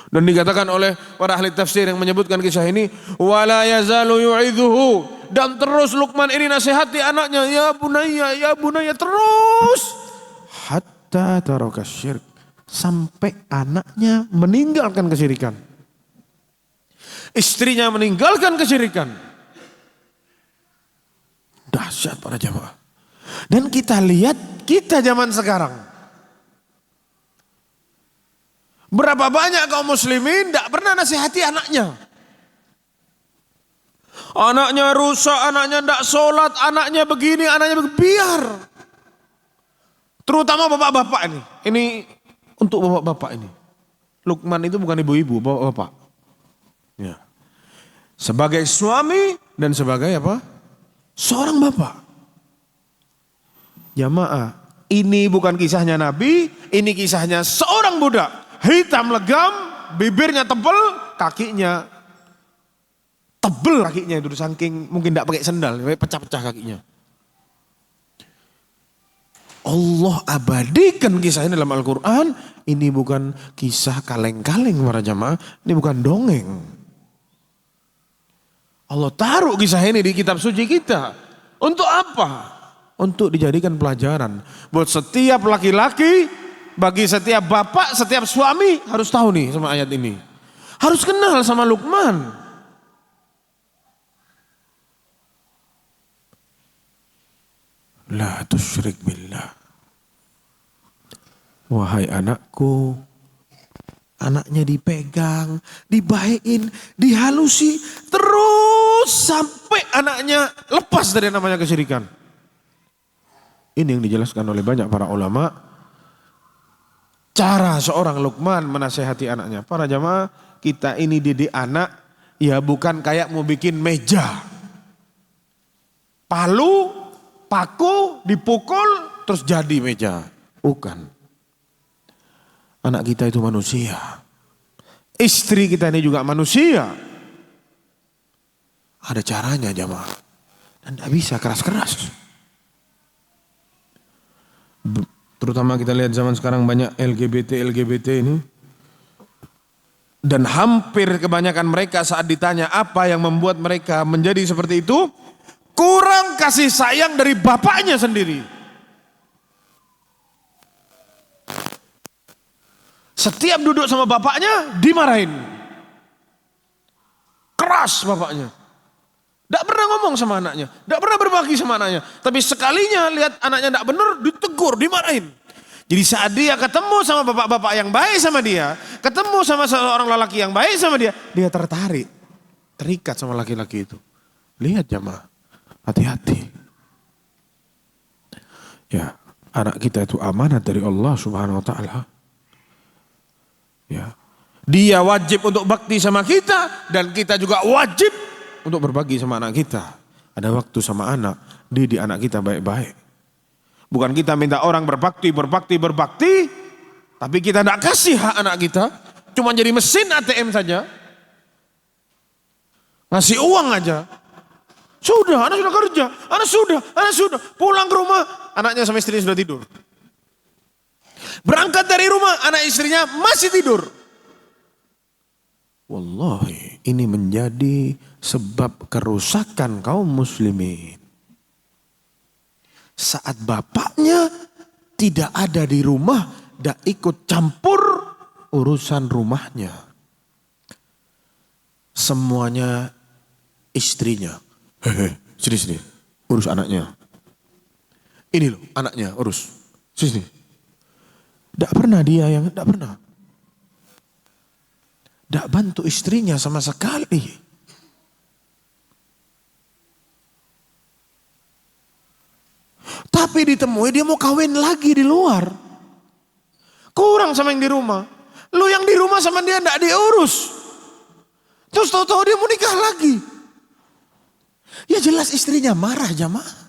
Dan dikatakan oleh para ahli tafsir yang menyebutkan kisah ini, wala yazalu yu'idhuhu, dan terus Luqman ini nasihati anaknya, ya bunayya terus, hatta taraka syirk, sampai anaknya meninggalkan kesyirikan, istrinya meninggalkan kesyirikan. Dahsyat para jamaah. Dan kita lihat kita zaman sekarang, berapa banyak kaum muslimin tidak pernah nasihati anaknya. Anaknya rusak, anaknya tidak sholat, anaknya begini, anaknya begini. Biar. Terutama bapak-bapak ini. Ini untuk bapak-bapak ini. Luqman itu bukan ibu-ibu, bapak-bapak. Ya. Sebagai suami dan sebagai apa? Seorang bapak. Jamaah, ini bukan kisahnya Nabi, ini kisahnya seorang budak. Hitam legam, bibirnya tebal, kakinya tebel kakinya itu saking mungkin tidak pakai sendal, pecah-pecah kakinya. Allah abadikan kisah ini dalam Al-Quran. Ini bukan kisah kaleng-kaleng para jamaah, ini bukan dongeng. Allah taruh kisah ini di kitab suci kita. Untuk apa? Untuk dijadikan pelajaran. Buat setiap laki-laki, bagi setiap bapak, setiap suami harus tahu nih sama ayat ini. Harus kenal sama Luqman. La tusyrik billah. Wahai anakku, anaknya dipegang, dibaikin, dihalusi, terus sampai anaknya lepas dari namanya kesyirikan. Ini yang dijelaskan oleh banyak para ulama. Cara seorang Luqman menasehati anaknya. Para jamaah, kita ini didik anak, ya bukan kayak mau bikin meja. Palu, paku, dipukul, terus jadi meja. Bukan. Anak kita itu manusia. Istri kita ini juga manusia. Ada caranya jamaah. Dan tidak bisa keras-keras. Terutama kita lihat zaman sekarang banyak LGBT ini. Dan hampir kebanyakan mereka saat ditanya apa yang membuat mereka menjadi seperti itu. Kurang kasih sayang dari bapaknya sendiri. Setiap duduk sama bapaknya dimarahin. Keras bapaknya. Tidak pernah ngomong sama anaknya. Tidak pernah berbagi sama anaknya. Tapi sekalinya lihat anaknya tidak benar, ditegur, dimarahin. Jadi saat dia ketemu sama bapak-bapak yang baik sama dia, ketemu sama seorang lelaki yang baik sama dia tertarik. Terikat sama laki-laki itu. Lihat jamaah, hati-hati. Ya, anak kita itu amanat dari Allah Subhanahu wa taala. Ya. Dia wajib untuk bakti sama kita dan kita juga wajib untuk berbagi sama anak kita. Ada waktu sama anak, didik anak kita baik-baik. Bukan kita minta orang berbakti, tapi kita tidak kasih hak anak kita, cuma jadi mesin ATM saja. Ngasih uang aja. Sudah, anak sudah kerja, anak sudah. Pulang ke rumah, anaknya sama istrinya sudah tidur. Berangkat dari rumah, anak istrinya masih tidur. Wallahi, ini menjadi sebab kerusakan kaum muslimin. Saat bapaknya tidak ada di rumah, tidak ikut campur urusan rumahnya. Semuanya istrinya. Sini, urus anaknya. Ini loh anaknya, urus. Sini. Tidak pernah dia yang, tidak pernah. Tidak bantu istrinya sama sekali. Tapi ditemui dia mau kawin lagi di luar. Kurang sama yang di rumah. Lu yang di rumah sama dia tidak diurus. Terus tahu-tahu dia mau nikah lagi. Ya jelas istrinya marah jamaah.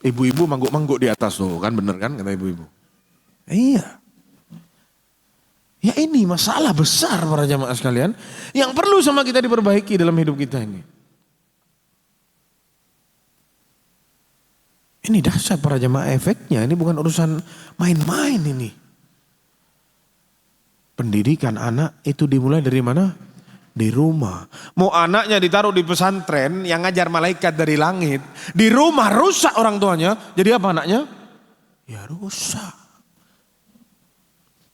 Ibu-ibu mangguk-mangguk di atas tuh kan, bener kan kata ibu-ibu. Iya. Ya ini masalah besar para jamaah sekalian. Yang perlu sama kita diperbaiki dalam hidup kita ini. Ini dahsyat para jamaah efeknya. Ini bukan urusan main-main ini. Pendidikan anak itu dimulai dari mana? Di rumah. Mau anaknya ditaruh di pesantren yang ngajar malaikat dari langit. Di rumah rusak orang tuanya. Jadi apa anaknya? Ya rusak.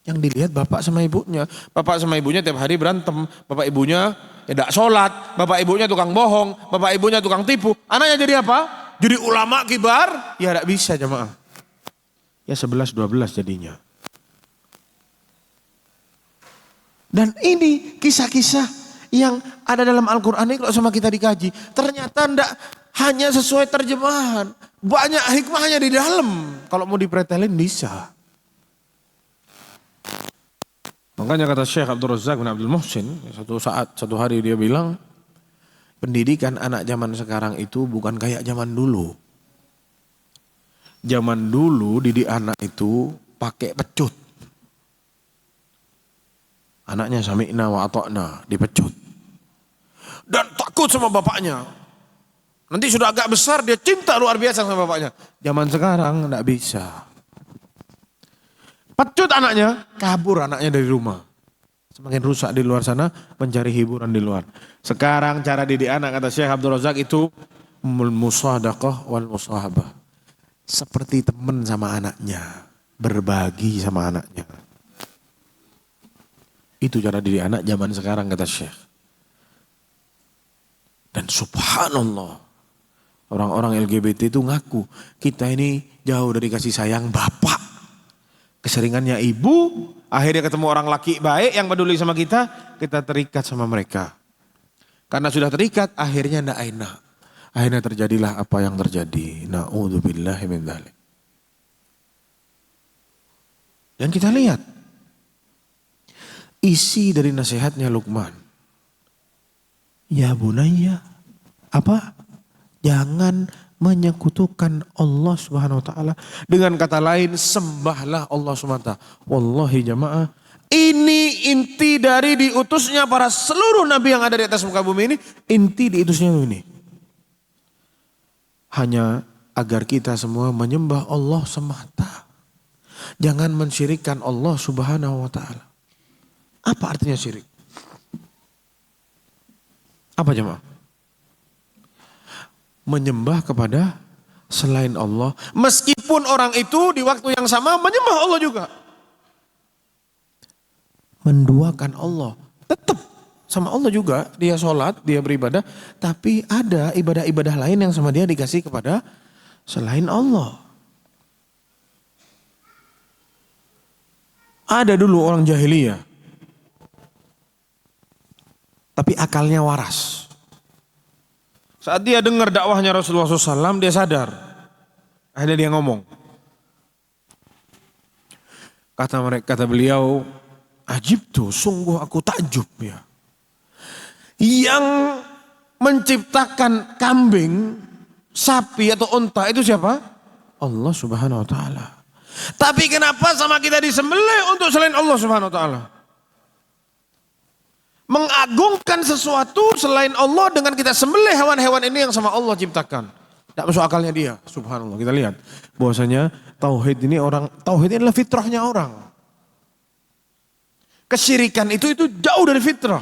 Yang dilihat bapak sama ibunya. Bapak sama ibunya tiap hari berantem. Bapak ibunya tidak sholat. Bapak ibunya tukang bohong. Bapak ibunya tukang tipu. Anaknya jadi apa? Jadi ulama kibar. Ya tidak bisa jemaah. Ya 11-12 jadinya. Dan ini kisah-kisah yang ada dalam Al-Quran ini kalau sama kita dikaji. Ternyata tidak hanya sesuai terjemahan. Banyak hikmahnya di dalam. Kalau mau dipretelin bisa. Makanya kata Syekh Abdul Razak bin Abdul Muhsin, satu hari dia bilang, pendidikan anak zaman sekarang itu bukan kayak zaman dulu. Zaman dulu didik anak itu pakai pecut. Anaknya sami'na wa ata'na, dipecut. Dan takut sama bapaknya. Nanti sudah agak besar dia cinta luar biasa sama bapaknya. Zaman sekarang enggak bisa. Pecut anaknya, kabur anaknya dari rumah. Semakin rusak di luar sana, mencari hiburan di luar. Sekarang cara didik anak kata Syekh Abdul Razak itu musadaqah wal musahabah. Seperti teman sama anaknya, berbagi sama anaknya. Itu cara didik anak zaman sekarang kata Syekh. Dan subhanallah, orang-orang LGBT itu ngaku, kita ini jauh dari kasih sayang bapak. Keseringannya ibu, akhirnya ketemu orang laki baik yang peduli sama kita terikat sama mereka. Karena sudah terikat, akhirnya tidak enak. Akhirnya terjadilah apa yang terjadi. Na'udzubillahi min dzalik. Dan kita lihat isi dari nasihatnya Luqman. Ya bunayya, apa? Jangan menyekutukan Allah Subhanahu wa taala. Dengan kata lain, sembahlah Allah Subhanahu wa taala. Wallahi jamaah, ini inti dari diutusnya para seluruh nabi yang ada di atas muka bumi ini, inti diutusnya ini. Hanya agar kita semua menyembah Allah semata. Jangan mensyirikkan Allah Subhanahu wa taala. Apa artinya syirik? Apa jemaah? Menyembah kepada selain Allah. Meskipun orang itu di waktu yang sama menyembah Allah juga. Menduakan Allah. Tetap sama Allah juga. Dia sholat, dia beribadah. Tapi ada ibadah-ibadah lain yang sama dia dikasih kepada selain Allah. Ada dulu orang jahiliyah. Tapi akalnya waras. Saat dia dengar dakwahnya Rasulullah SAW, dia sadar. Akhirnya dia ngomong. Kata beliau, ajibtu, sungguh aku takjub ya. Yang menciptakan kambing, sapi atau unta itu siapa? Allah Subhanahu wa taala. Tapi kenapa sama kita disembelih untuk selain Allah Subhanahu wa taala? Mengagungkan sesuatu selain Allah dengan kita sembelih hewan-hewan ini yang sama Allah ciptakan. Tidak masuk akalnya dia, subhanallah. Kita lihat bahwasanya tauhid ini adalah fitrahnya orang. Kesyirikan itu jauh dari fitrah.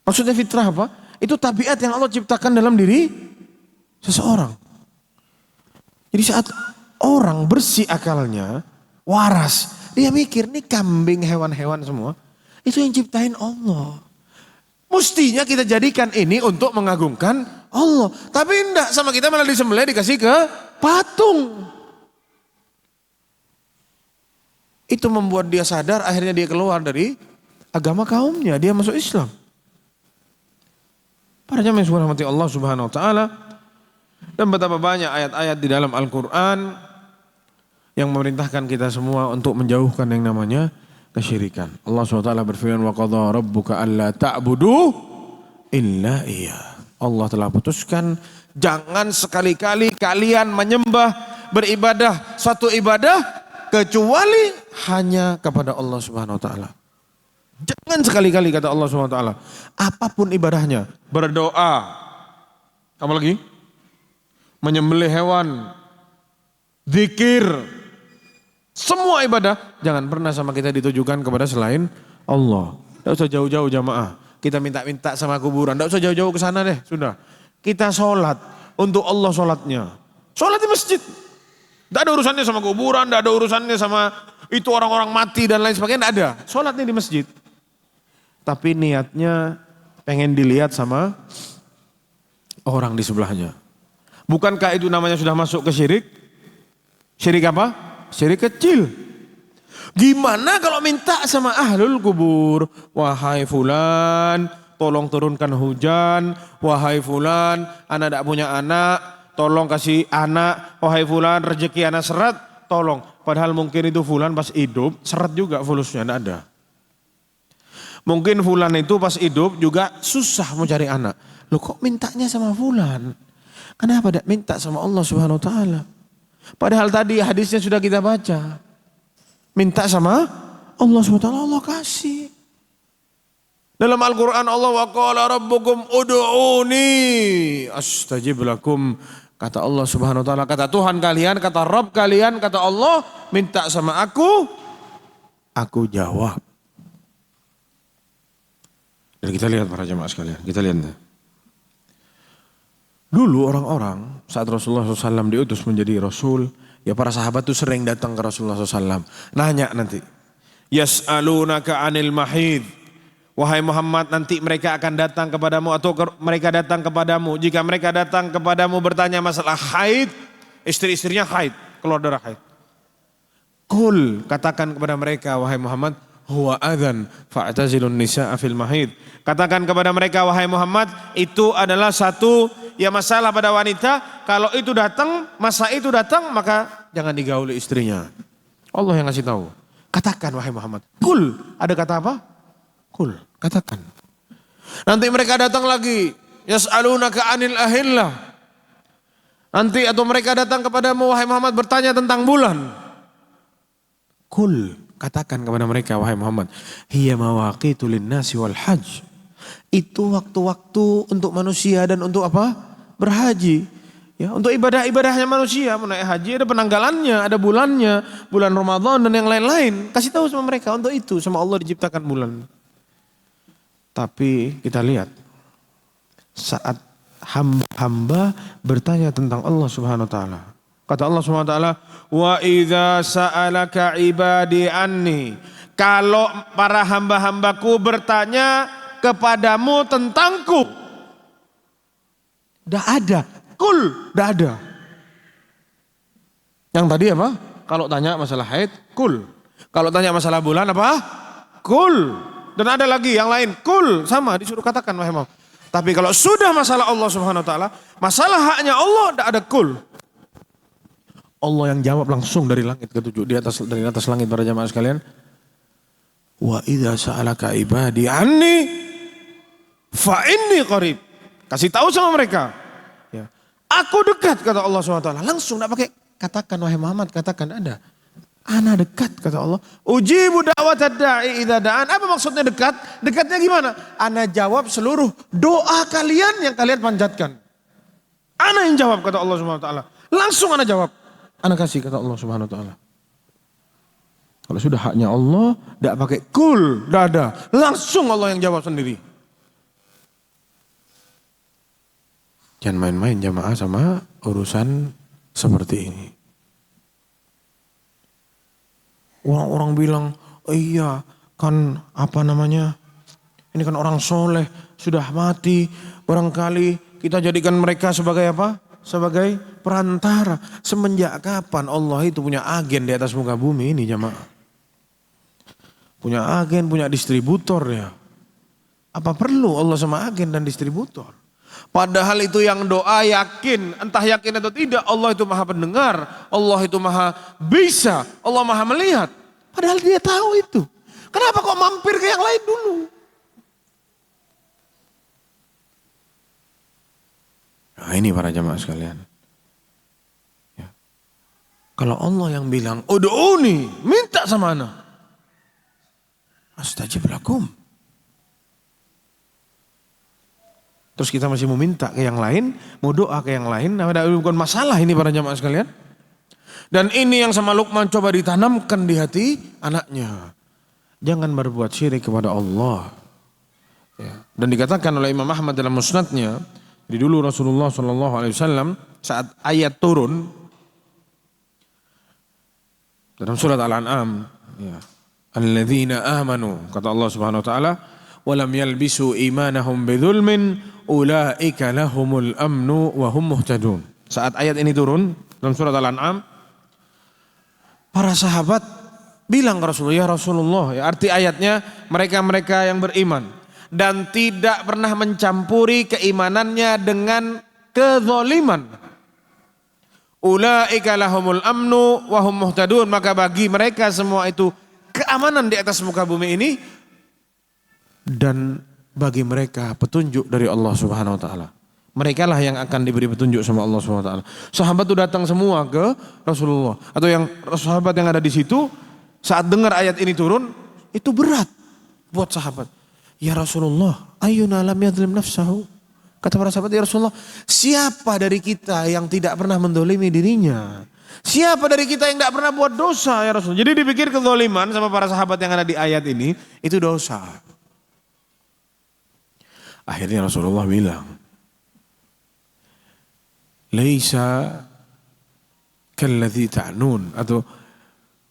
Maksudnya fitrah apa? Itu tabiat yang Allah ciptakan dalam diri seseorang. Jadi saat orang bersih akalnya, waras, dia mikir nih kambing, hewan-hewan semua. Itu yang ciptain Allah. Mestinya kita jadikan ini untuk mengagungkan Allah. Tapi enggak, sama kita malah disembelih dikasih ke patung. Itu membuat dia sadar, akhirnya dia keluar dari agama kaumnya. Dia masuk Islam. Para jamaah yang dirahmati Allah Subhanahu wa taala. Dan betapa banyak ayat-ayat di dalam Al-Quran yang memerintahkan kita semua untuk menjauhkan yang namanya kesyirikan. Allah SWT berfirman, wa qadha rabbuka alla ta'budu illa iya. Allah telah putuskan, jangan sekali-kali kalian menyembah, beribadah satu ibadah kecuali hanya kepada Allah Subhanahu wa taala. Jangan sekali-kali kata Allah Subhanahu wa taala, apapun ibadahnya, berdoa, apa lagi? Menyembelih hewan, zikir, semua ibadah jangan pernah sama kita ditujukan kepada selain Allah. Tidak usah jauh-jauh jamaah. Kita minta-minta sama kuburan. Tidak usah jauh-jauh ke sana deh. Sudah. Kita sholat untuk Allah sholatnya. Sholat di masjid. Tidak ada urusannya sama kuburan. Tidak ada urusannya sama itu orang-orang mati dan lain sebagainya. Tidak ada. Sholatnya di masjid. Tapi niatnya pengen dilihat sama orang di sebelahnya. Bukankah itu namanya sudah masuk ke syirik? Syirik apa? Syirik kecil. Gimana kalau minta sama ahlul kubur? Wahai fulan, tolong turunkan hujan. Wahai fulan, anak tidak punya anak, tolong kasih anak, wahai fulan rezeki anak seret, tolong. Padahal mungkin itu fulan pas hidup seret juga fulusnya, enggak ada. Mungkin fulan itu pas hidup juga susah mau cari anak. Loh kok mintanya sama fulan? Kenapa tidak minta sama Allah Subhanahu wa taala? Padahal tadi hadisnya sudah kita baca. Minta sama Allah Subhanahu wa taala, Allah kasih. Dalam Al-Quran Allah wa qala rabbukum ud'uni astajib lakum. Kata Allah Subhanahu wa taala, kata Tuhan kalian, kata Rabb kalian, kata Allah, minta sama aku jawab. Dan kita lihat para jemaah sekalian, kita lihat. Dulu orang-orang saat Rasulullah SAW diutus menjadi Rasul, ya para sahabat tuh sering datang ke Rasulullah SAW. Nanya nanti, yas'alunaka anil mahid. Wahai Muhammad, nanti mereka akan datang kepadamu atau mereka datang kepadamu. Jika mereka datang kepadamu bertanya masalah haid, istri-istrinya haid, keluar darah haid. Qul, katakan kepada mereka, wahai Muhammad, huwa adzan fa'tazilun nisaa fil mahid. Katakan kepada mereka, wahai Muhammad, itu adalah satu ya masalah pada wanita. Kalau itu datang, masa itu datang, maka jangan digauli istrinya. Allah yang ngasih tahu. Katakan wahai Muhammad. Qul, ada kata apa? Qul, katakan. Nanti mereka datang lagi, yas'alunaka anil ahillah. Nanti atau mereka datang kepadamu wahai Muhammad bertanya tentang bulan. Qul, katakan kepada mereka wahai Muhammad, hiya mawaqitu linnasi wal hajj. Itu waktu-waktu untuk manusia dan untuk apa? Berhaji. Ya, untuk ibadah-ibadahnya manusia, menaik haji ada penanggalannya, ada bulannya, bulan Ramadan dan yang lain-lain. Kasih tahu sama mereka untuk itu, sama Allah diciptakan bulan. Tapi kita lihat saat hamba bertanya tentang Allah Subhanahu wa taala. Kata Allah Subhanahu wa taala, "Wa idza sa'alaka ibadi anni." Kalau para hamba-hambaku bertanya kepadamu tentangku. Tidak ada. Kul. Tidak ada. Yang tadi apa? Kalau tanya masalah haid, kul. Kalau tanya masalah bulan apa? Kul. Dan ada lagi yang lain. Kul. Sama disuruh katakan wahai Muhammad. Tapi kalau sudah masalah Allah Subhanahu wa taala, masalah haknya Allah tidak ada kul. Allah yang jawab langsung dari langit ketujuh, dari atas langit para jamaah sekalian. Wa idza sa'alaka ibadi anni fa inni qarib. Kasih tahu sama mereka. Ya. Aku dekat kata Allah SWT. Langsung tidak pakai katakan wahai Muhammad, katakan ada. Ana dekat kata Allah. Ujibu da'watad da'i idza da'an. Apa maksudnya dekat? Dekatnya gimana? Ana jawab seluruh doa kalian yang kalian panjatkan. Ana yang jawab kata Allah SWT. Langsung ana jawab. Ana kasih kata Allah Subhanahu wa taala. Kalau sudah haknya Allah, tidak pakai kul, tidak ada. Langsung Allah yang jawab sendiri. Jangan main-main jamaah sama urusan seperti ini. Orang-orang bilang, oh iya kan apa namanya, ini kan orang soleh, sudah mati. Barangkali kita jadikan mereka sebagai apa? Sebagai perantara. Semenjak kapan Allah itu punya agen di atas muka bumi ini jamaah? Punya agen, punya distributor ya. Apa perlu Allah sama agen dan distributor? Padahal itu yang doa yakin, entah yakin atau tidak, Allah itu maha pendengar, Allah itu maha bisa, Allah maha melihat. Padahal dia tahu itu. Kenapa kok mampir ke yang lain dulu? Nah ini para jamaah sekalian. Ya. Kalau Allah yang bilang, ud'uni, minta sama ana. Astajib lakum. Terus kita masih mau minta ke yang lain, mau doa ke yang lain, ada bukan masalah ini para jamaah sekalian. Dan ini yang sama Luqman coba ditanamkan di hati anaknya. Jangan berbuat syirik kepada Allah. Ya. Dan dikatakan oleh Imam Ahmad dalam musnadnya, di dulu Rasulullah SAW saat ayat turun dalam surat Al-An'am, ya. Alladzina amanu, kata Allah Subhanahu wa taala, walam yalbisu imanahum bidzulmin ulaika lahumul amnu wa hum muhtadun. Saat ayat ini turun dalam surat Al-An'am, para sahabat bilang ke Rasulullah, ya Rasulullah, ya arti ayatnya mereka-mereka yang beriman dan tidak pernah mencampuri keimanannya dengan kezaliman. Ulaika lahumul amnu wa hum muhtadun. Maka bagi mereka semua itu keamanan di atas muka bumi ini dan bagi mereka petunjuk dari Allah Subhanahu wa taala. Mereka lah yang akan diberi petunjuk sama Allah Subhanahu wa taala. Sahabat itu datang semua ke Rasulullah atau yang sahabat yang ada di situ saat dengar ayat ini turun itu berat buat sahabat. Ya Rasulullah, ayyuna lam yadlim nafsahu. Kata para sahabat, ya Rasulullah, siapa dari kita yang tidak pernah mendolimi dirinya? Siapa dari kita yang tidak pernah buat dosa ya Rasulullah? Jadi dipikir kezaliman sama para sahabat yang ada di ayat ini, itu dosa. Akhirnya Rasulullah bilang, Laisa kalladhi ta'nun atau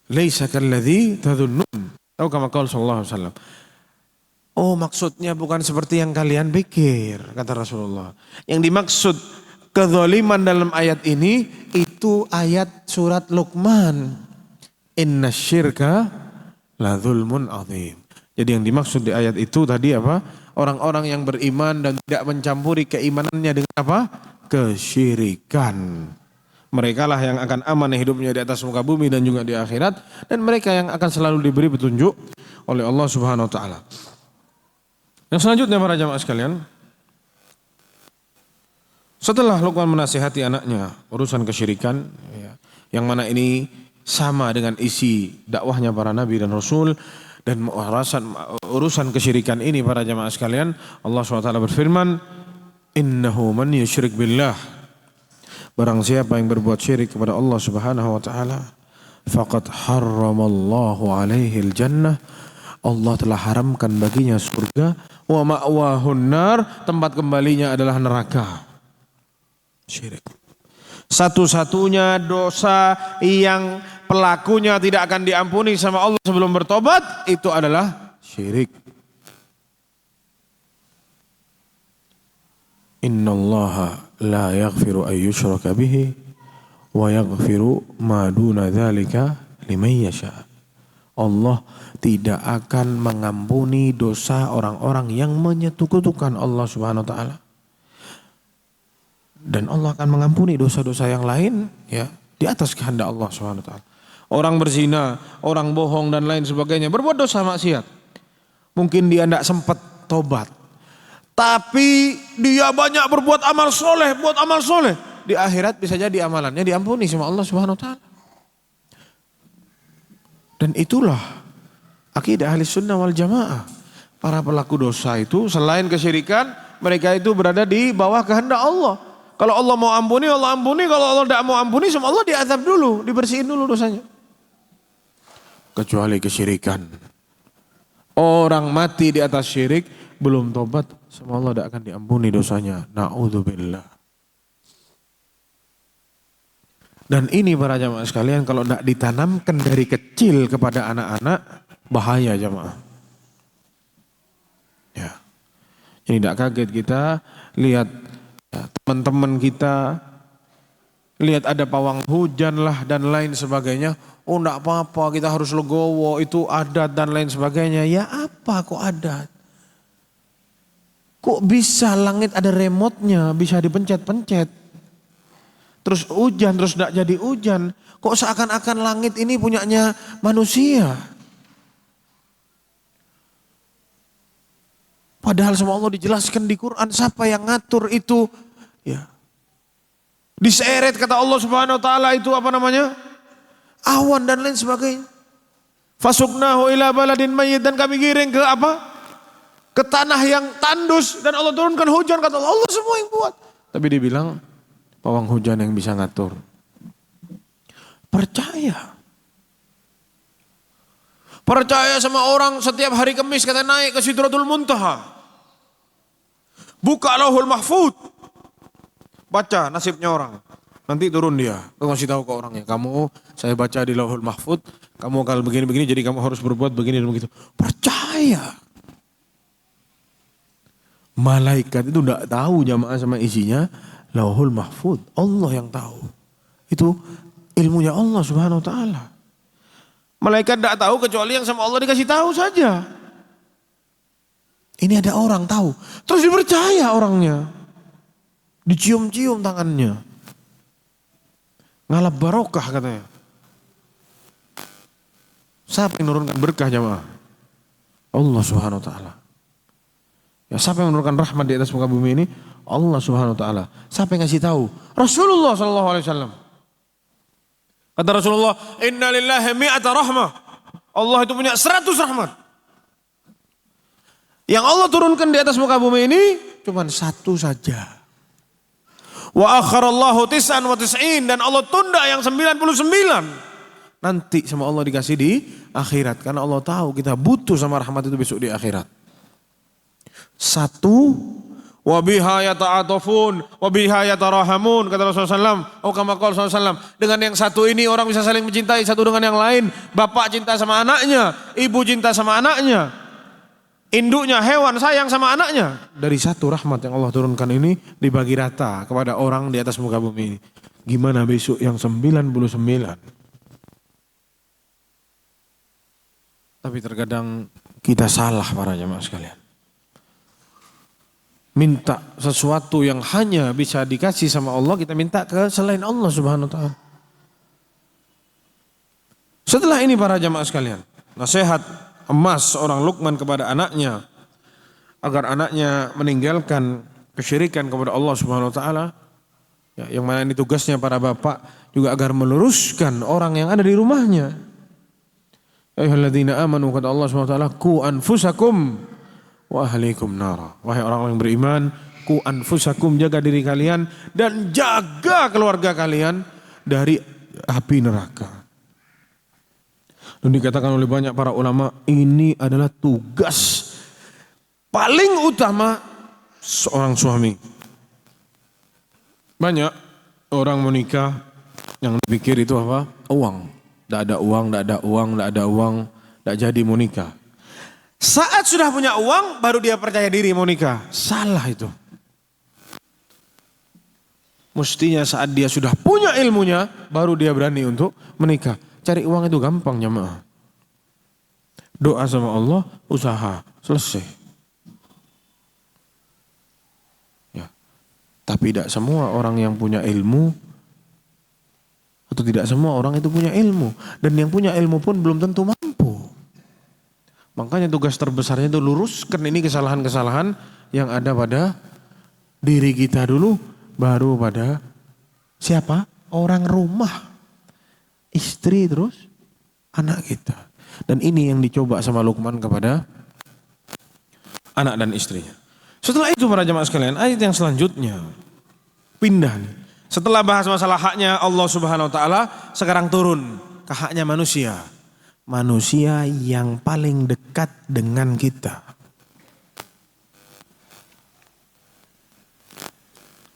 Laisa kalladhi tadhunnun. Atau kama qala sallallahu alaihi wasallam. Oh, maksudnya bukan seperti yang kalian pikir, kata Rasulullah. Yang dimaksud kezaliman dalam ayat ini itu ayat surat Luqman. Inna syirka la zulmun azim. Jadi yang dimaksud di ayat itu tadi apa? Orang-orang yang beriman dan tidak mencampuri keimanannya dengan apa? Kesyirikan. Mereka lah yang akan aman hidupnya di atas muka bumi dan juga di akhirat. Dan mereka yang akan selalu diberi petunjuk oleh Allah Subhanahu wa taala. Yang selanjutnya para jamaah sekalian, setelah Luqman menasihati anaknya urusan kesyirikan, yang mana ini sama dengan isi dakwahnya para nabi dan rasul, dan urusan kesyirikan ini para jamaah sekalian, Allah SWT berfirman, innahu man yusyrik billah, barang siapa yang berbuat syirik kepada Allah Subhanahu wa taala, faqad harramallahu alaihi al-jannah, Allah telah haramkan baginya surga, wa ma'wahun nar, tempat kembalinya adalah neraka. Syirik. Satu-satunya dosa yang pelakunya tidak akan diampuni sama Allah sebelum bertobat itu adalah syirik. Innallaha la yaghfiru an yushraka bihi wa yaghfiru ma duna dzalika liman yasha. Allah tidak akan mengampuni dosa orang-orang yang menyekutukan Allah Subhanahu wa taala. Dan Allah akan mengampuni dosa-dosa yang lain ya di atas kehendak Allah Subhanahu wa taala. Orang berzina, orang bohong dan lain sebagainya, berbuat dosa maksiat. Mungkin dia tidak sempat tobat. Tapi dia banyak berbuat amal soleh, buat amal soleh. Di akhirat bisa jadi amalannya diampuni sama Allah Subhanahu wa taala. Dan itulah akidah ahli sunnah wal jamaah. Para pelaku dosa itu selain kesyirikan, mereka itu berada di bawah kehendak Allah. Kalau Allah mau ampuni, Allah ampuni. Kalau Allah tidak mau ampuni, sama Allah diazab dulu, dibersihin dulu dosanya. Kecuali kesyirikan. Orang mati di atas syirik, belum tobat, sama Allah tidak akan diampuni dosanya. Na'udzubillah. Dan ini para jamaah sekalian, kalau tidak ditanamkan dari kecil kepada anak-anak, bahaya jamaah. Ya. Ini tidak kaget kita lihat ya, teman-teman kita, lihat ada pawang hujan lah dan lain sebagainya. Oh tidak apa-apa, kita harus legowo, itu adat dan lain sebagainya. Ya apa kok adat? Kok bisa langit ada remote-nya, bisa dipencet-pencet? Terus hujan, terus tidak jadi hujan. Kok seakan-akan langit ini punyanya manusia? Padahal sama Allah dijelaskan di Quran, siapa yang ngatur itu? Ya. Diseret kata Allah Subhanahu wa taala itu apa namanya? Awan dan lain sebagainya. Fasuknahu ila baladin mayyit, dan kami giring ke apa? Ke tanah yang tandus, dan Allah turunkan hujan, kata Allah semua yang buat. Tapi dibilang pawang hujan yang bisa ngatur. Percaya. Percaya sama orang setiap hari Kamis kata naik ke Sidratul Muntaha. Buka Lauhul Mahfud. Baca nasibnya orang. Nanti turun dia. Kasih tahu ke orangnya. Kamu, saya baca di Lauhul Mahfud. Kamu kalau begini-begini, jadi kamu harus berbuat begini dan begitu. Percaya. Malaikat itu tidak tahu jamaah sama isinya. Lauhul Mahfud, Allah yang tahu. Itu ilmunya Allah Subhanahu wa taala. Malaikat tidak tahu kecuali yang sama Allah dikasih tahu saja. Ini ada orang tahu, terus dipercaya orangnya. Dicium-cium tangannya. Ngalap barokah katanya. Siapa yang menurunkan berkah jemaah? Allah Subhanahu wa taala. Ya, siapa yang menurunkan rahmat di atas muka bumi ini? Allah Subhanahu wa taala. Siapa yang ngasih tahu? Rasulullah sallallahu alaihi wasallam. Kata Rasulullah, "Inna lillahi mi'ata rahmah." Allah itu punya 100 rahmat. Yang Allah turunkan di atas muka bumi ini cuma satu saja. Wa akharallahu tis'an wa tis'in, dan Allah tunda yang 99. Nanti sama Allah dikasih di akhirat. Karena Allah tahu kita butuh sama rahmat itu besok di akhirat. Satu, wabiha yata'atafun, wabiha yatarahamun, kata Rasulullah SAW. Oh kama qala SAW. Dengan yang satu ini orang bisa saling mencintai satu dengan yang lain. Bapak cinta sama anaknya, ibu cinta sama anaknya. Induknya hewan sayang sama anaknya. Dari satu rahmat yang Allah turunkan ini dibagi rata kepada orang di atas muka bumi ini. Gimana besok yang 99? Tapi terkadang kita salah para jemaah sekalian. Minta sesuatu yang hanya bisa dikasih sama Allah, kita minta ke selain Allah Subhanahu wa taala. Setelah ini para jemaah sekalian, nasihat emas seorang Luqman kepada anaknya agar anaknya meninggalkan kesyirikan kepada Allah Subhanahu wa taala. Ya, yang mana ini tugasnya para bapak juga agar meluruskan orang yang ada di rumahnya. Ayyuhalladzina amanu, kata Allah SWT, ku anfusakum wa ahlikum nara. Wahai orang-orang yang beriman, ku anfusakum, jaga diri kalian dan jaga keluarga kalian dari api neraka. Dan dikatakan oleh banyak para ulama, ini adalah tugas paling utama seorang suami. Banyak orang menikah yang dipikir itu apa? Uang. Tidak ada uang, tidak jadi mau nikah. Saat sudah punya uang, baru dia percaya diri mau nikah. Salah itu. Mestinya saat dia sudah punya ilmunya, baru dia berani untuk menikah. Cari uang itu gampang jemaah. Doa sama Allah, usaha, selesai. Ya. Tapi tidak semua orang yang punya ilmu, atau tidak semua orang itu punya ilmu. Dan yang punya ilmu pun belum tentu mampu. Makanya tugas terbesarnya itu luruskan ini kesalahan-kesalahan yang ada pada diri kita dulu. Baru pada siapa? Orang rumah. Istri terus anak kita. Dan ini yang dicoba sama Luqman kepada anak dan istrinya. Setelah itu para jemaah sekalian, ayat yang selanjutnya. Pindah nih. Setelah bahas masalah haknya Allah Subhanahu wa taala, sekarang turun ke haknya manusia. Manusia yang paling dekat dengan kita.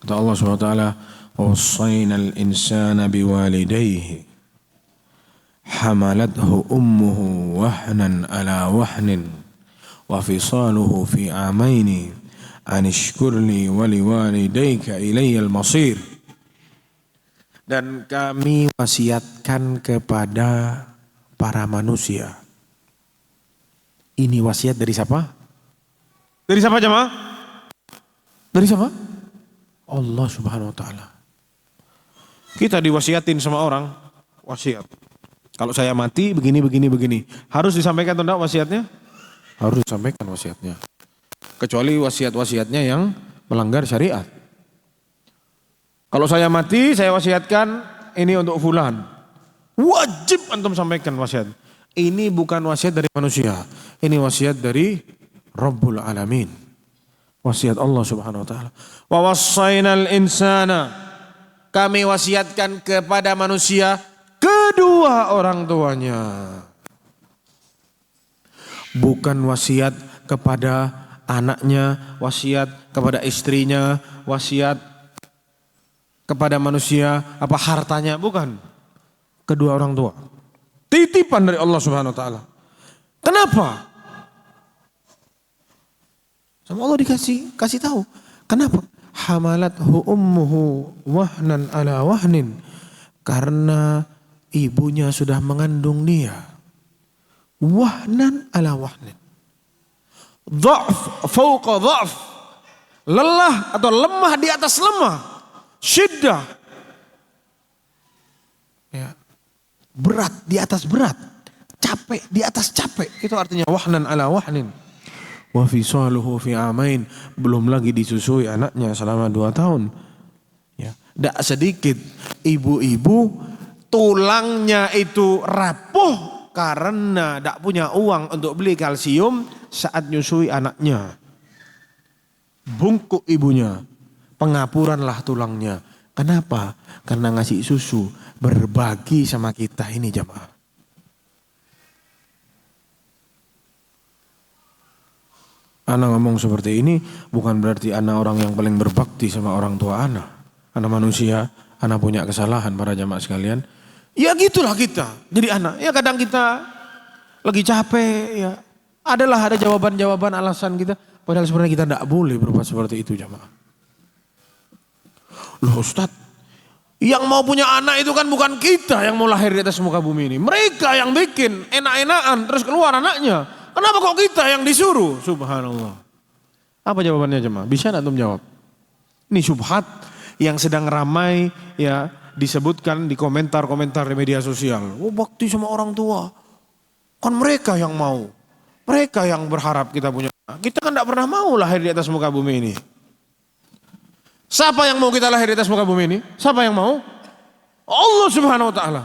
Kata Allah Subhanahu wa taala, "Wassaynal insana biwalidayhi hamalathu ummuhu wahnan ala wahnin wa fisaluhu fi amaini an ishkurli wa liwalidayka ilayyal masir." Dan kami wasiatkan kepada para manusia. Ini wasiat dari siapa? Dari siapa jemaah? Dari siapa? Allah Subhanahu wa taala. Kita diwasiatin sama orang, wasiat. Kalau saya mati begini. Harus disampaikan atau enggak wasiatnya? Harus disampaikan wasiatnya. Kecuali wasiat-wasiatnya yang melanggar syariat. Kalau saya mati, saya wasiatkan ini untuk fulan. Wajib antum sampaikan wasiat. Ini bukan wasiat dari manusia. Ini wasiat dari Rabbul Alamin. Wasiat Allah Subhanahu wa taala. Wa wassaynal insana. Kami wasiatkan kepada manusia kedua orang tuanya. Bukan wasiat kepada anaknya, wasiat kepada istrinya, wasiat kepada manusia, apa hartanya, bukan. Kedua orang tua. Titipan dari Allah Subhanahu wa taala. Kenapa? Sama Allah kasih tahu. Kenapa? Hamalathu ummuhu wahnan ala wahnin. Karena ibunya sudah mengandung dia. Wahnan ala wahnin. Dha'f fauqa dha'f. Lelah atau lemah di atas lemah. Syiddah. Berat di atas berat. Capek di atas capek. Itu artinya wahnan ala wahnin. Wa fisaluhu fi amain. Belum lagi disusui anaknya selama 2 tahun. Ya, tidak sedikit ibu-ibu tulangnya itu rapuh karena tidak punya uang untuk beli kalsium saat nyusui anaknya. Bungkuk ibunya, pengapuranlah tulangnya. Kenapa? Karena ngasih susu, berbagi sama kita ini jamaah. Anak ngomong seperti ini bukan berarti anak orang yang paling berbakti sama orang tua anak. Anak manusia, anak punya kesalahan para jamaah sekalian. Ya gitulah kita jadi anak. Ya kadang kita lagi capek ya. Ada jawaban-jawaban alasan kita. Padahal sebenarnya kita tidak boleh berbuat seperti itu jamaah. Loh Ustadz, yang mau punya anak itu kan bukan kita yang mau lahir di atas muka bumi ini. Mereka yang bikin enak-enakan terus keluar anaknya. Kenapa kok kita yang disuruh? Subhanallah. Apa jawabannya jemaah? Bisa antum jawab? Ini syubhat yang sedang ramai ya disebutkan di komentar-komentar di media sosial. Oh bakti sama orang tua. Kan mereka yang mau. Mereka yang berharap kita punya anak. Kita kan tidak pernah mau lahir di atas muka bumi ini. Siapa yang mau kita lahir di atas muka bumi ini? Siapa yang mau? Allah Subhanahu wa taala.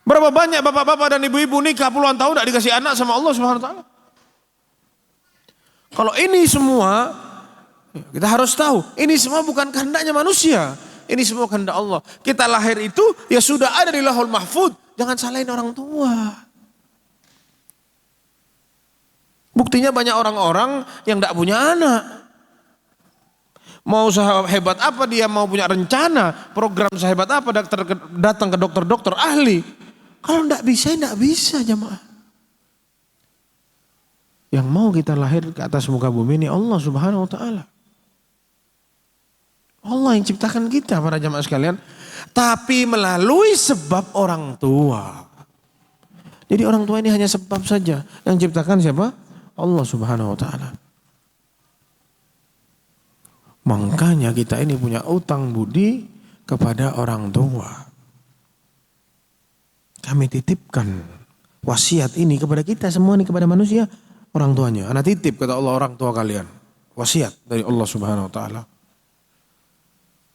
Berapa banyak bapak-bapak dan ibu-ibu nikah puluhan tahun tidak dikasih anak sama Allah Subhanahu wa taala. Kalau ini semua kita harus tahu, ini semua bukan kehendaknya manusia. Ini semua kehendak Allah. Kita lahir itu ya sudah ada di Lauhul Mahfuz. Jangan salahin orang tua. Buktinya banyak orang-orang yang tidak punya anak. Mau sehebat apa dia mau punya rencana, program sehebat apa datang ke dokter-dokter ahli. Kalau tidak bisa jamaah. Yang mau kita lahir ke atas muka bumi ini Allah Subhanahu wa taala. Allah yang ciptakan kita para jamaah sekalian. Tapi melalui sebab orang tua. Jadi orang tua ini hanya sebab saja. Yang ciptakan siapa? Allah Subhanahu wa taala. Makanya kita ini punya utang budi kepada orang tua. Kami titipkan wasiat ini kepada kita semua ini kepada manusia, orang tuanya. Anak titip kata Allah orang tua kalian. Wasiat dari Allah Subhanahu wa taala.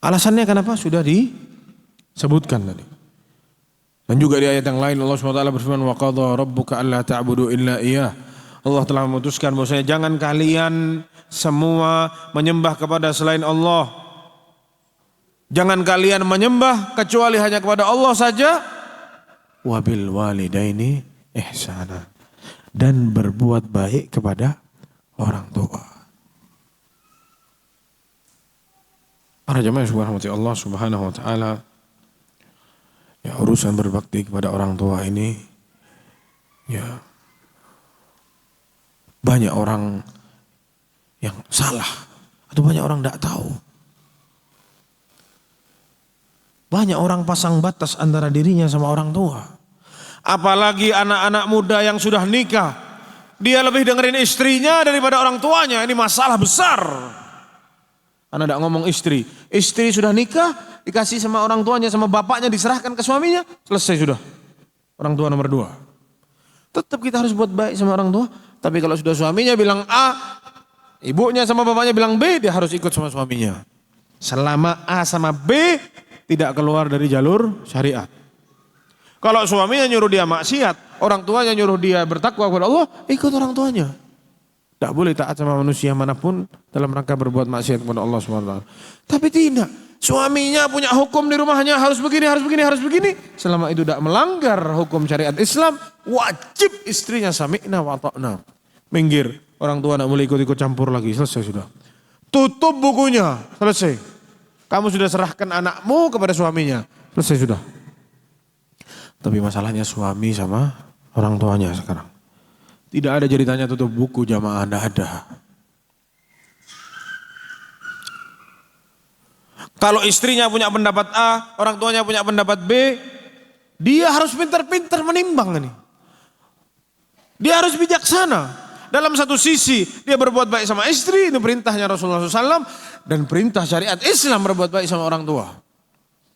Alasannya kenapa? Sudah disebutkan tadi. Dan juga di ayat yang lain Allah Subhanahu wa taala berfirman wa qadha rabbuka alla ta'budu illa iyyah. Allah telah memutuskan bahwasanya jangan kalian semua menyembah kepada selain Allah. Jangan kalian menyembah kecuali hanya kepada Allah saja. Wabil walidaini ihsana. Dan berbuat baik kepada orang tua. Para jemaah subhanahu Allah Subhanahu wa taala, ya urusan berbakti kepada orang tua ini ya banyak orang yang salah atau banyak orang tidak tahu. Banyak orang pasang batas antara dirinya sama orang tua. Apalagi anak-anak muda yang sudah nikah, dia lebih dengerin istrinya daripada orang tuanya. Ini masalah besar. Anak tidak ngomong istri. Istri sudah nikah, dikasih sama orang tuanya, sama bapaknya, diserahkan ke suaminya, selesai sudah. Orang tua nomor 2. Tetap kita harus buat baik sama orang tua. Tapi kalau sudah suaminya bilang A, ibunya sama bapaknya bilang B, dia harus ikut sama suaminya. Selama A sama B tidak keluar dari jalur syariat. Kalau suaminya nyuruh dia maksiat, orang tuanya nyuruh dia bertakwa kepada Allah, ikut orang tuanya. Tidak boleh taat sama manusia manapun dalam rangka berbuat maksiat kepada Allah SWT. Tapi tidak, suaminya punya hukum di rumahnya harus begini, harus begini, harus begini. Selama itu tidak melanggar hukum syariat Islam, wajib istrinya sami'na wa ta'na. Minggir, orang tua tidak boleh ikut-ikut campur lagi, selesai sudah. Tutup bukunya, selesai. Kamu sudah serahkan anakmu kepada suaminya, selesai sudah. Tapi masalahnya suami sama orang tuanya sekarang. Tidak ada ceritanya tutup buku jamaah, tidak ada. Kalau istrinya punya pendapat A, orang tuanya punya pendapat B, dia harus pintar-pintar menimbang ini. Dia harus bijaksana. Dalam satu sisi dia berbuat baik sama istri, ini perintahnya Rasulullah SAW. Dan perintah syariat Islam berbuat baik sama orang tua.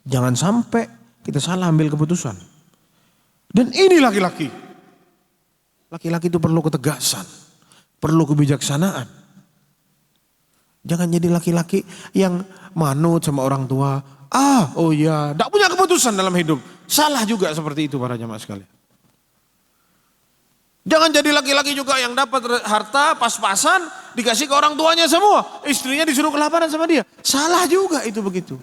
Jangan sampai kita salah ambil keputusan. Dan ini laki-laki. Laki-laki itu perlu ketegasan, perlu kebijaksanaan. Jangan jadi laki-laki yang manut sama orang tua. Oh ya, tidak punya keputusan dalam hidup. Salah juga seperti itu para jamaah sekalian. Jangan jadi laki-laki juga yang dapat harta pas-pasan dikasih ke orang tuanya semua. Istrinya disuruh kelaparan sama dia. Salah juga itu begitu.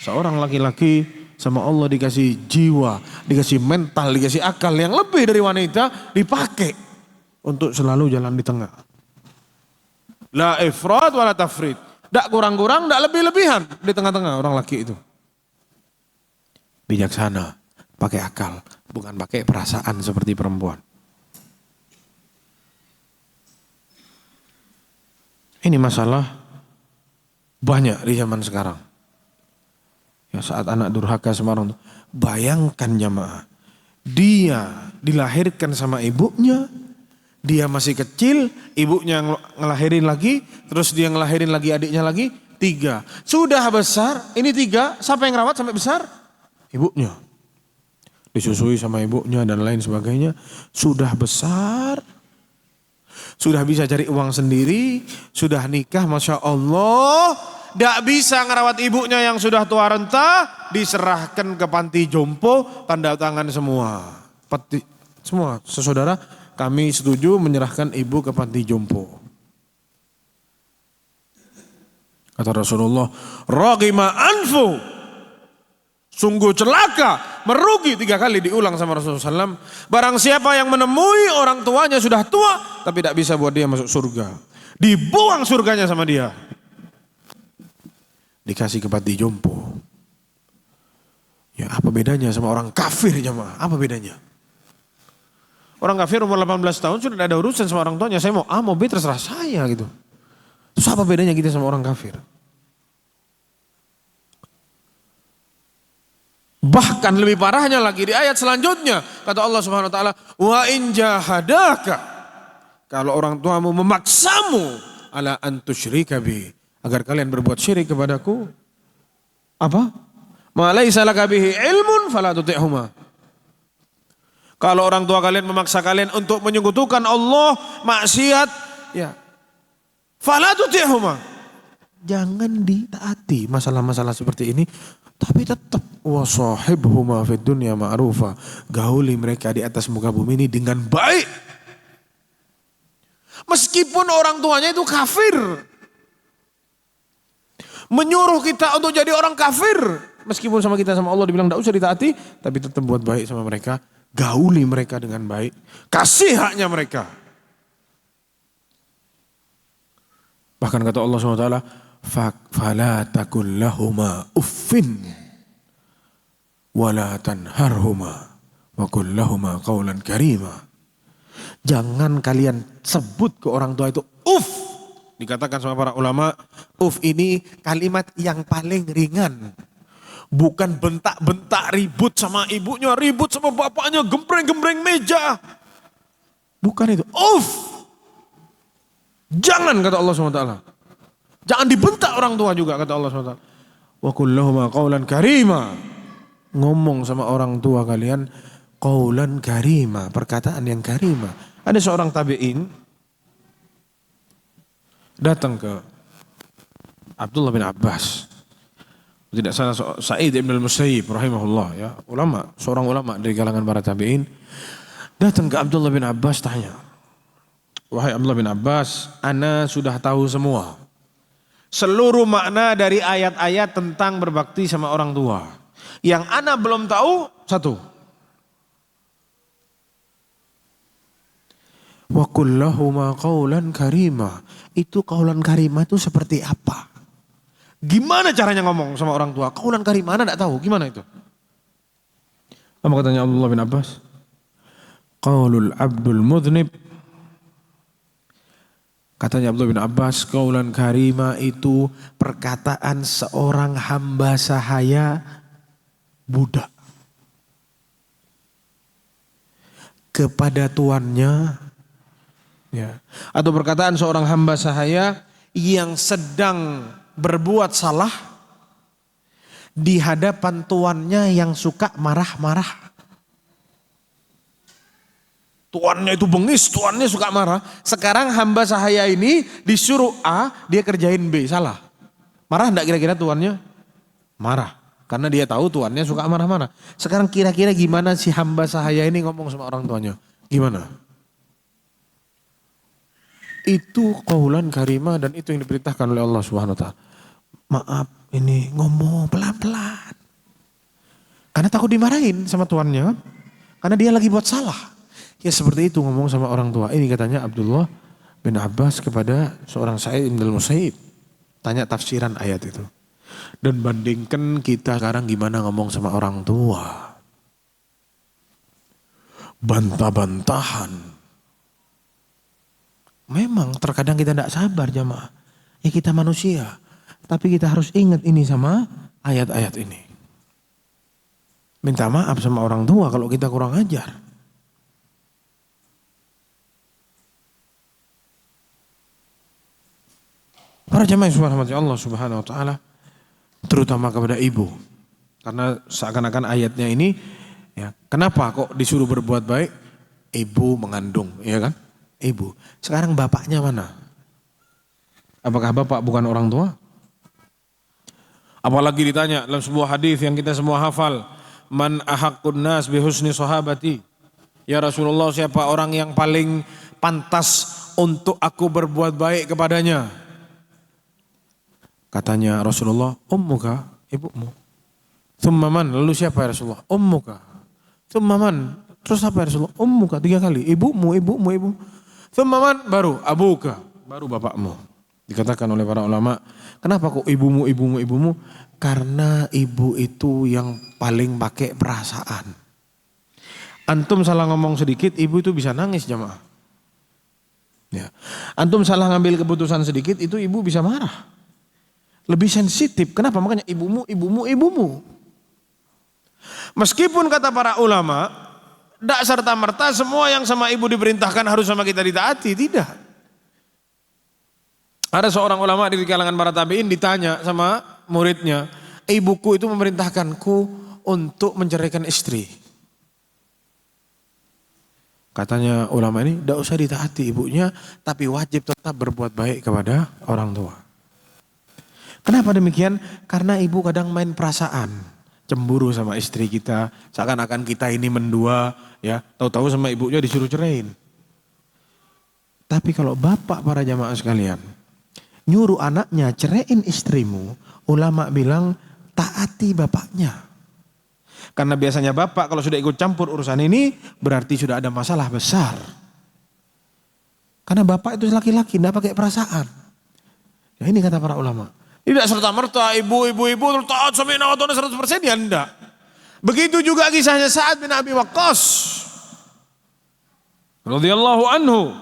Seorang laki-laki sama Allah dikasih jiwa, dikasih mental, dikasih akal yang lebih dari wanita dipakai untuk selalu jalan di tengah. La ifrat wa la tafrit. Tidak kurang-kurang, tidak lebih-lebihan di tengah-tengah orang laki itu. Bijaksana, pakai akal, bukan pakai perasaan seperti perempuan. Ini masalah banyak di zaman sekarang. Ya, saat anak durhaka sama orang tua. Bayangkan jamaah, dia dilahirkan sama ibunya, dia masih kecil, ibunya ngelahirin lagi, terus dia ngelahirin lagi adiknya lagi, 3. Sudah besar, ini 3, siapa yang rawat sampai besar? Ibunya. Disusui sama ibunya dan lain sebagainya. Sudah besar, sudah bisa cari uang sendiri, sudah nikah, Masya Allah. Tidak bisa ngerawat ibunya yang sudah tua renta, diserahkan ke panti jompo, tanda tangan semua. Semua, saudara, kami setuju menyerahkan ibu ke panti jompo. Kata Rasulullah, ragima anfu, sungguh celaka, merugi 3 kali diulang sama Rasulullah SAW. Barang siapa yang menemui orang tuanya sudah tua, tapi tidak bisa buat dia masuk surga. Dibuang surganya sama dia. Dikasih ke panti jompo. Ya apa bedanya sama orang kafir jemaah? Apa bedanya? Orang kafir umur 18 tahun sudah tidak ada urusan sama orang tuanya. Saya mau A mau B terserah saya gitu. Terus apa bedanya kita sama orang kafir? Bahkan lebih parahnya lagi di ayat selanjutnya. Kata Allah Subhanahu wa taala, "Wa in jahadaka." Kalau orang tuamu memaksamu ala an tusyrika bi, agar kalian berbuat syirik kepadaku. Apa? Ma laisa laka bihi ilmun fala tuti'huma. Kalau orang tua kalian memaksa kalian untuk menyekutukan Allah, maksiat, ya. Fala tuti'huma. Jangan ditaati masalah-masalah seperti ini, tapi tetap wa sahibhuma fid dunya ma'rufa. Gauli mereka di atas muka bumi ini dengan baik. Meskipun orang tuanya itu kafir. Menyuruh kita untuk jadi orang kafir. Meskipun sama kita sama Allah dibilang tidak usah ditaati. Tapi tetap buat baik sama mereka. Gauli mereka dengan baik. Kasih haknya mereka. Bahkan kata Allah SWT. Fala takul lahuma uffin. Wala tanharhuma. Wa kul lahuma qawlan karima. Jangan kalian sebut ke orang tua itu uff. Dikatakan sama para ulama, ini kalimat yang paling ringan. Bukan bentak-bentak ribut sama ibunya, ribut sama bapaknya, gembreng-gembreng meja. Bukan itu. Jangan kata Allah SWT. Jangan dibentak orang tua juga kata Allah SWT. Wa kullahuma qawlan karima. Ngomong sama orang tua kalian, qawlan karima, perkataan yang karima. Ada seorang tabi'in datang ke Abdullah bin Abbas. Tidak salah Sa'id ibn al-Musayyib rahimahullah, ya, seorang ulama dari kalangan para tabi'in. Datang ke Abdullah bin Abbas tanya, "Wahai Abdullah bin Abbas, ana sudah tahu semua. Seluruh makna dari ayat-ayat tentang berbakti sama orang tua. Yang ana belum tahu satu. Wa kullahuma qawlan karima. Itu qawlan karima itu seperti apa? Gimana caranya ngomong sama orang tua? Qawlan karima, anda tidak tahu. Gimana itu? Apa katanya Abdullah bin Abbas? Qawlul abdul mudhnib. Katanya Abdullah bin Abbas, qawlan karima itu perkataan seorang hamba sahaya budak kepada tuannya. Ya. Atau perkataan seorang hamba sahaya yang sedang berbuat salah di hadapan tuannya yang suka marah-marah. Tuannya itu bengis, tuannya suka marah. Sekarang hamba sahaya ini disuruh A, dia kerjain B, salah. Marah enggak kira-kira tuannya? Marah. Karena dia tahu tuannya suka marah-marah. Sekarang kira-kira gimana si hamba sahaya ini ngomong sama orang tuanya? Gimana? Itu qaulan karimah dan itu yang diperintahkan oleh Allah Subhanahu wa taala. Maaf, ini ngomong pelan-pelan. Karena takut dimarahin sama tuannya. Karena dia lagi buat salah. Ya seperti itu ngomong sama orang tua. Ini katanya Abdullah bin Abbas kepada seorang Sa'id bin al-Musayyib. Tanya tafsiran ayat itu. Dan bandingkan kita sekarang gimana ngomong sama orang tua. Bantah-bantahan. Memang terkadang kita tidak sabar jamaah. Ya kita manusia. Tapi kita harus ingat ini sama ayat-ayat ini. Minta maaf sama orang tua kalau kita kurang ajar. Para jamaah yang Allah Subhanahu wa taala, terutama kepada ibu. Karena seakan-akan ayatnya ini, ya, kenapa kok disuruh berbuat baik? Ibu mengandung, ya kan? Ibu. Sekarang bapaknya mana? Apakah bapak bukan orang tua? Apalagi ditanya dalam sebuah hadis yang kita semua hafal, man ahaqqun nas bihusni sahabati. Ya Rasulullah, siapa orang yang paling pantas untuk aku berbuat baik kepadanya? Katanya Rasulullah, ummuka, ibumu. Tsumma man, lalu siapa ya Rasulullah? Ummuka. Tsumma man, terus apa ya Rasulullah? Ummuka, 3 kali. Ibumu. Tsumma man, baru abuka, baru bapakmu. Dikatakan oleh para ulama, kenapa kok ibumu? Karena ibu itu yang paling pakai perasaan. Antum salah ngomong sedikit, ibu itu bisa nangis jamaah. Ya. Antum salah ngambil keputusan sedikit, itu ibu bisa marah. Lebih sensitif. Kenapa? Makanya ibumu. Meskipun kata para ulama, tidak serta-merta semua yang sama ibu diperintahkan harus sama kita ditaati. Tidak. Ada seorang ulama di kalangan para tabi'in ditanya sama muridnya, ibuku itu memerintahkanku untuk menceraikan istri. Katanya ulama ini, tidak usah ditaati ibunya, tapi wajib tetap berbuat baik kepada orang tua. Kenapa demikian? Karena ibu kadang main perasaan, cemburu sama istri kita, seakan-akan kita ini mendua, ya, tahu-tahu sama ibunya disuruh ceraiin. Tapi kalau bapak para jamaah sekalian, nyuruh anaknya ceraiin istrimu, ulama bilang taati bapaknya. Karena biasanya bapak kalau sudah ikut campur urusan ini, berarti sudah ada masalah besar. Karena bapak itu laki-laki, tidak pakai perasaan. Ya ini kata para ulama. Tidak serta-merta ibu taat sami'na wa ata'na 100%, ya enggak. Begitu juga kisahnya Sa'ad bin Abi Waqqas radhiyallahu anhu.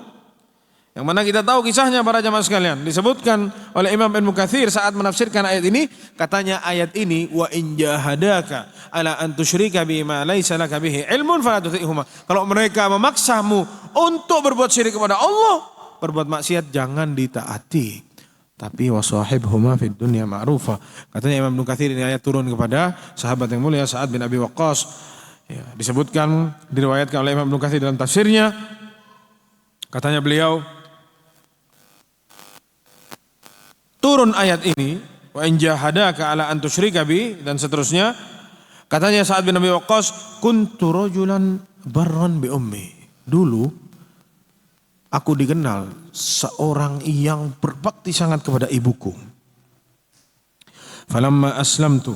Yang mana kita tahu kisahnya para jamaah sekalian. Disebutkan oleh Imam Ibnu Katsir saat menafsirkan ayat ini, katanya ayat ini wa in jahadaka ala an tusyrika bima laisa laka bihi ilmun fala tuti'huma. Kalau mereka memaksamu untuk berbuat syirik kepada Allah, berbuat maksiat, jangan ditaati. Tapi wasahibhuma fid dunya ma'rufa. Katanya Imam Ibnu Katsir, ini ayat turun kepada sahabat yang mulia Sa'ad bin Abi Waqqas. Ya, disebutkan, diriwayatkan oleh Imam Ibnu Katsir dalam tafsirnya. Katanya beliau, turun ayat ini, wa in jahadaka ala an tusyrika bi, dan seterusnya. Katanya Sa'ad bin Abi Waqqas, kuntu rajulan barran bi ummi. Dulu aku dikenal seorang yang berbakti sangat kepada ibuku. Falamma aslamtu,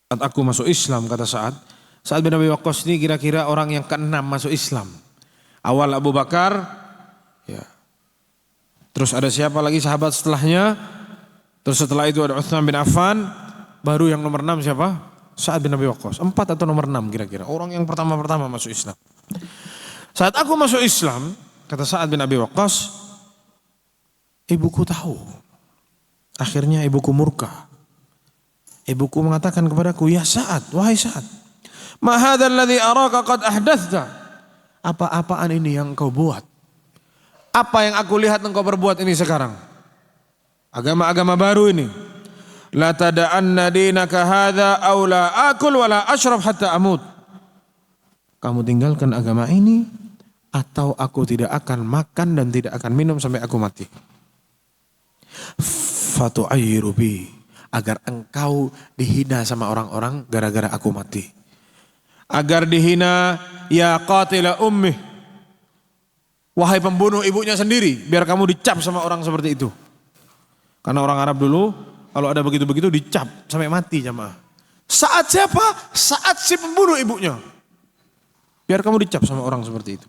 saat aku masuk Islam, kata Sa'ad bin Abi Waqqas ini kira-kira orang yang ke-6 masuk Islam. Awal Abu Bakar, ya. Terus ada siapa lagi sahabat setelahnya? Terus setelah itu ada Utsman bin Affan, baru yang nomor 6 siapa? Sa'ad bin Abi Waqqas. 4 atau nomor 6 kira-kira. Orang yang pertama-pertama masuk Islam. Saat aku masuk Islam, kata Sa'ad bin Abi Waqqas, ibuku tahu. Akhirnya ibuku murka. Ibuku mengatakan kepadaku, ya Sa'ad, wahai Sa'ad, ma hadzal ladzi araka qad ahdathta. Apa-apaan ini yang kau buat? Apa yang aku lihat engkau berbuat ini sekarang? Agama-agama baru ini. La tada'anna dinaka hadza aw la akul wa la ashrab hatta amut. Kamu tinggalkan agama ini atau aku tidak akan makan dan tidak akan minum sampai aku mati. Fatu'ayyiru bi, agar engkau dihina sama orang-orang gara-gara aku mati. Agar dihina ya qatila ummih, wahai pembunuh ibunya sendiri, biar kamu dicap sama orang seperti itu. Karena orang Arab dulu kalau ada begitu-begitu dicap sampai mati jamaah. Saat siapa? Saat si pembunuh ibunya. Biar kamu dicap sama orang seperti itu.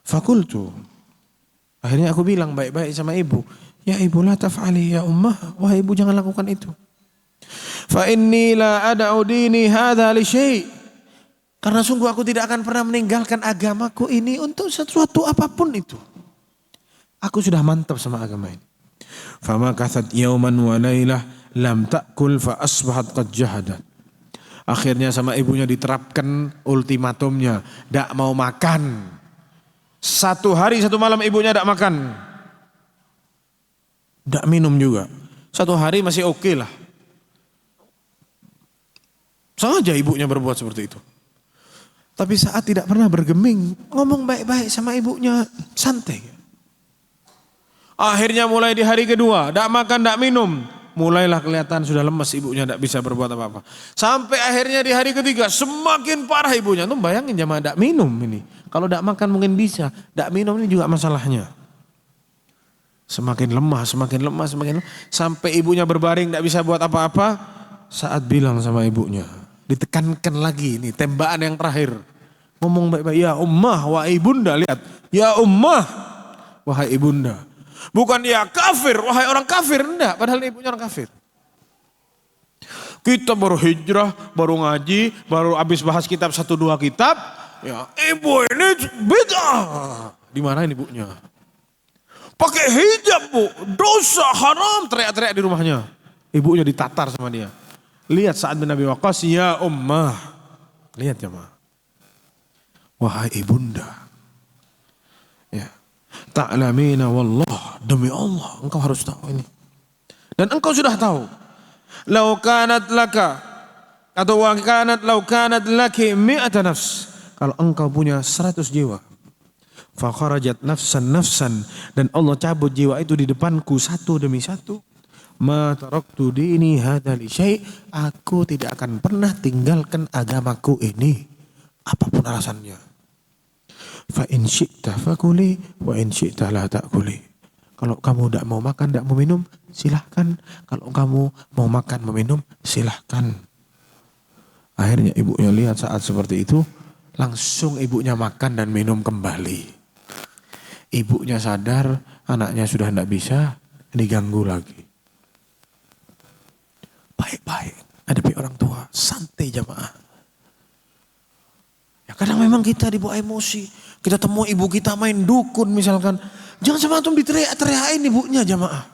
Fakultu, akhirnya aku bilang baik-baik sama ibu. Ya ibu la taf'ali ya ummah, wahai ibu jangan lakukan itu. Fa inni la ad'u dini hadza li syai'. Karena sungguh aku tidak akan pernah meninggalkan agamaku ini untuk sesuatu apapun itu. Aku sudah mantap sama agama ini. Fama kathat yauman wa lailah lam ta'kul fa asbahat qad jahadat. Akhirnya sama ibunya diterapkan ultimatumnya, tidak mau makan. 1 hari 1 malam ibunya tidak makan. Tidak minum juga. 1 hari masih oke lah. Sengaja ibunya berbuat seperti itu. Tapi saat tidak pernah bergeming, ngomong baik-baik sama ibunya, santai. Akhirnya mulai di hari kedua, tidak makan, tidak minum. Mulailah kelihatan sudah lemas ibunya, tidak bisa berbuat apa-apa. Sampai akhirnya di hari ketiga semakin parah ibunya. Tuh bayangin jamaah, tidak minum ini. Kalau tidak makan mungkin bisa, tidak minum ini juga masalahnya. Semakin lemah, semakin lemah, semakin lemah. Sampai ibunya berbaring tidak bisa buat apa-apa. Saat bilang sama ibunya, ditekankan lagi ini tembakan yang terakhir. Ngomong baik-baik, ya ummah, wahai ibunda, lihat. Ya ummah, wahai ibunda. Bukan ya kafir, wahai orang kafir, enggak. Padahal ibunya orang kafir. Kita baru hijrah, baru ngaji, baru habis bahas kitab 1-2 kitab. Ya ibu ini bid'ah. Dimarahin ibunya. Pakai hijab bu, dosa haram, teriak-teriak di rumahnya. Ibunya ditatar sama dia. Lihat Sa'ad bin Abi Waqqas, ya ummah. Lihat ya ma. Wahai ibunda. Ya. Ta'lamina wallah, demi Allah engkau harus tahu ini. Dan engkau sudah tahu. Lau kanat laka atau wa kanat lau kanat laki 100 nafs. Kalau engkau punya 100 jiwa. Fa kharajat nafsan dan Allah cabut jiwa itu di depanku satu demi satu. Ma taraktu dini hadza li syai', aku tidak akan pernah tinggalkan agamaku ini apapun alasannya. Fa in syi'ta fakuli wa in syi'ta la ta'kuli. Kalau kamu tidak mau makan, tidak mau minum, silahkan. Kalau kamu mau makan, mau minum, silahkan. Akhirnya ibunya lihat saat seperti itu, langsung ibunya makan dan minum kembali. Ibunya sadar anaknya sudah tidak bisa diganggu lagi. Baik-baik hadapi orang tua, santai jamaah. Ya kadang memang kita dibawa emosi. Kita temui ibu kita main dukun misalkan. Jangan sama antum diteriak-teriakin ibunya jamaah.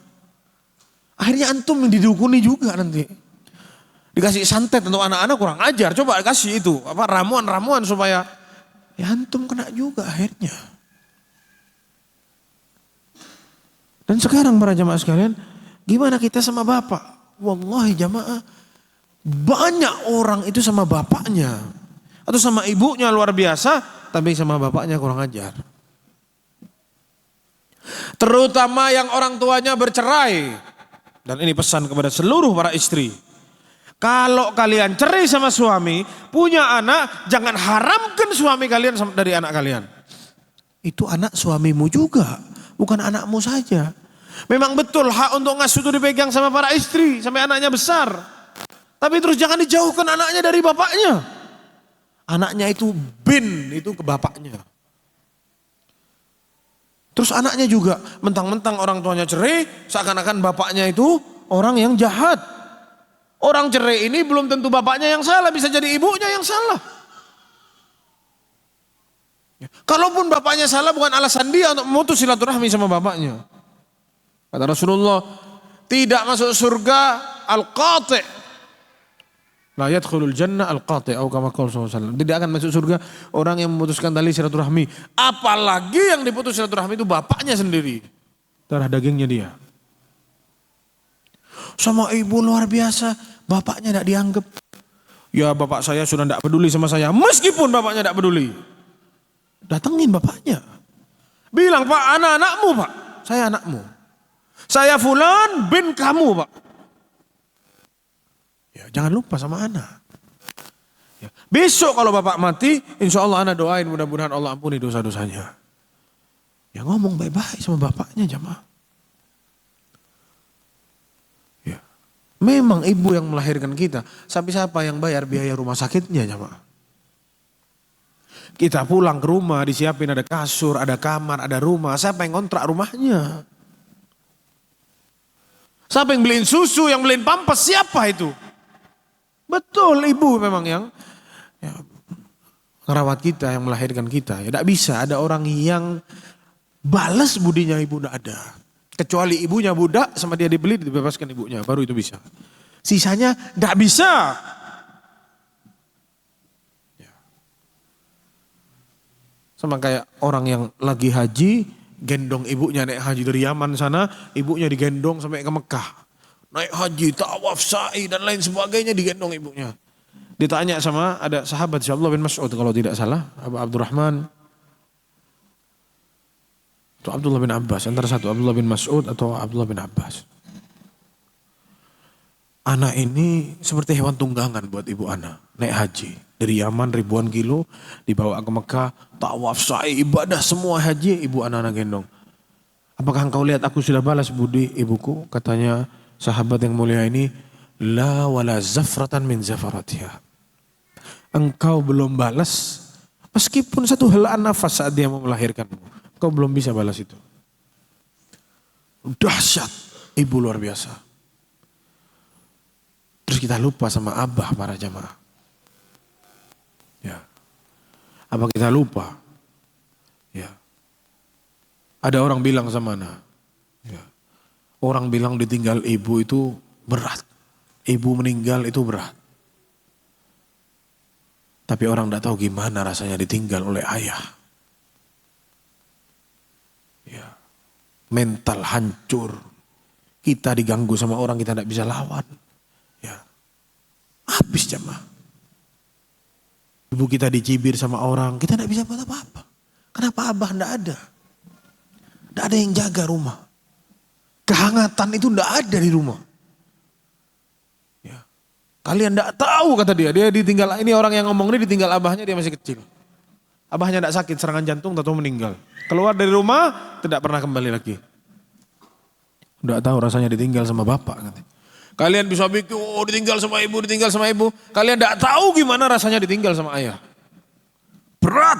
Akhirnya antum yang didukuni juga nanti. Dikasih santet untuk anak-anak kurang ajar. Coba kasih itu ramuan-ramuan supaya ya antum kena juga akhirnya. Dan sekarang para jamaah sekalian, gimana kita sama bapak? Wallahi jamaah, banyak orang itu sama bapaknya atau sama ibunya luar biasa, tapi sama bapaknya kurang ajar. Terutama yang orang tuanya bercerai. Dan ini pesan kepada seluruh para istri. Kalau kalian cerai sama suami, punya anak, jangan haramkan suami kalian dari anak kalian. Itu anak suamimu juga, bukan anakmu saja. Memang betul hak untuk ngasuh itu dipegang sama para istri sampai anaknya besar. Tapi terus jangan dijauhkan anaknya dari bapaknya. Anaknya itu itu ke bapaknya. Terus anaknya juga mentang-mentang orang tuanya cerai, seakan-akan bapaknya itu orang yang jahat. Orang cerai ini belum tentu bapaknya yang salah, bisa jadi ibunya yang salah. Kalaupun bapaknya salah bukan alasan dia untuk memutus silaturahmi sama bapaknya. Kata Rasulullah, tidak masuk surga al-qati'. La yadkhulul jannah al-qati' atau kama qala sallallahu alaihi wasallam. Tidak akan masuk surga orang yang memutuskan tali silaturahmi. Apalagi yang diputus silaturahmi itu bapaknya sendiri. Darah dagingnya dia. Sama ibu luar biasa, bapaknya tidak dianggap. Ya bapak saya sudah tidak peduli sama saya, meskipun bapaknya tidak peduli. Datengin bapaknya. Bilang, Pak, anak-anakmu Pak. Saya anakmu. Saya fulan bin kamu Pak. Ya, jangan lupa sama anak. Ya. Besok kalau bapak mati, insya Allah anak doain mudah-mudahan Allah ampuni dosa-dosanya. Ya ngomong baik-baik sama bapaknya jamaah. Ya. Memang ibu yang melahirkan kita. Siapa yang bayar biaya rumah sakitnya jamaah. Kita pulang ke rumah disiapin ada kasur, ada kamar, ada rumah. Siapa yang kontrak rumahnya? Siapa yang beliin susu, yang beliin pampers, siapa itu? Betul, ibu memang yang ngerawat kita, yang melahirkan kita. Ya tidak bisa ada orang yang balas budinya ibu, tidak ada. Kecuali ibunya budak sama dia dibeli dibebaskan ibunya, baru itu bisa. Sisanya tidak bisa. Ya. Sama kayak orang yang lagi haji, gendong ibunya naik haji dari Yaman sana, ibunya digendong sampai ke Mekah. Naik haji, tawaf, sa'i dan lain sebagainya digendong ibunya. Ditanya sama ada sahabat Abdullah bin Mas'ud kalau tidak salah, Abu Abdurrahman atau Abdullah bin Abbas, antara satu Abdullah bin Mas'ud atau Abdullah bin Abbas. Anak ini seperti hewan tunggangan buat ibu anak, naik haji dari Yaman ribuan kilo dibawa ke Mekah, tawaf, sa'i, ibadah semua haji, ibu anak-anak gendong. Apakah engkau lihat aku sudah balas budi ibuku? Katanya sahabat yang mulia ini, la wala zafratan min zafaratiha. Engkau belum balas meskipun satu helaan nafas saat dia mau melahirkanmu. Engkau belum bisa balas itu. Dahsyat ibu luar biasa. Terus kita lupa sama abah para jamaah. Ya. Apa kita lupa? Ya. Ada orang bilang sama anak. Ya. Orang bilang ditinggal ibu itu berat. Ibu meninggal itu berat. Tapi orang tidak tahu gimana rasanya ditinggal oleh ayah. Ya. Mental hancur. Kita diganggu sama orang kita tidak bisa lawan. Ya. Habis jamaah. Ibu kita dicibir sama orang, kita tidak bisa buat apa-apa. Kenapa abah tidak ada? Tidak ada yang jaga rumah. Kehangatan itu tidak ada di rumah. Ya. Kalian tidak tahu kata dia ditinggal, ini orang yang ngomong ini ditinggal abahnya dia masih kecil. Abahnya tidak sakit serangan jantung atau meninggal. Keluar dari rumah tidak pernah kembali lagi. Tidak tahu rasanya ditinggal sama bapak. Katanya. Kalian bisa pikir ditinggal sama ibu, ditinggal sama ibu. Kalian tidak tahu gimana rasanya ditinggal sama ayah. Berat.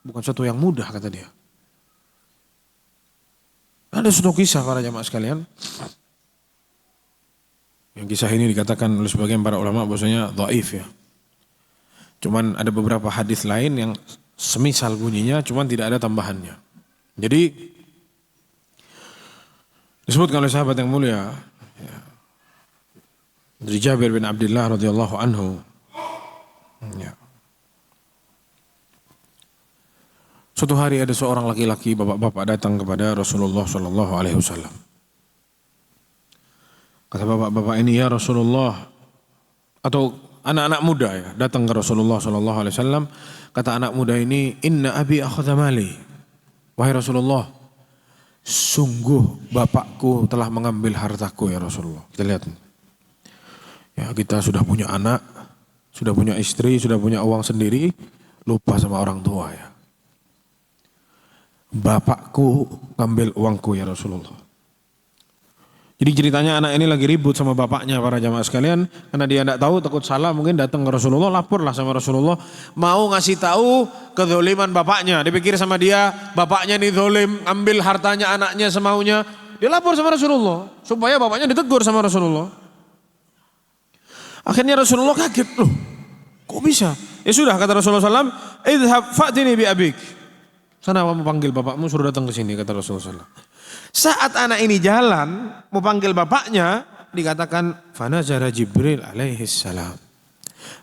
Bukan sesuatu yang mudah kata dia. Ada suatu kisah para jamaah sekalian. Yang kisah ini dikatakan oleh sebagian para ulama bahwasanya dhaif ya. Cuman ada beberapa hadis lain yang semisal bunyinya cuman tidak ada tambahannya. Jadi disebutkan oleh sahabat yang mulia ya, dari Jabir bin Abdullah radhiyallahu anhu ya. Suatu hari ada seorang laki-laki bapak-bapak datang kepada Rasulullah sallallahu alaihi wasallam. Kata bapak-bapak ini, ya Rasulullah, atau anak-anak muda ya, datang ke Rasulullah sallallahu alaihi wasallam. Kata anak muda ini, inna abi akhadha mali. Wahai Rasulullah, sungguh bapakku telah mengambil hartaku ya Rasulullah. Kita lihat. Ya, kita sudah punya anak, sudah punya istri, sudah punya uang sendiri, lupa sama orang tua ya. Bapakku ngambil uangku ya Rasulullah. Jadi ceritanya anak ini lagi ribut sama bapaknya para jamaah sekalian. Karena dia tidak tahu, takut salah, mungkin datang ke Rasulullah, laporlah sama Rasulullah. Mau ngasih tahu kezoliman bapaknya. Dipikir sama dia, bapaknya ini zolim, ambil hartanya anaknya semaunya. Dia lapor sama Rasulullah, supaya bapaknya ditegur sama Rasulullah. Akhirnya Rasulullah kaget, loh kok bisa? Ya sudah kata Rasulullah SAW, idhab fa'tini bi abik. Sana mau panggil bapakmu, suruh datang ke sini kata Rasulullah SAW. Saat anak ini jalan mau panggil bapaknya, dikatakan fanazara Jibril alaihi salam.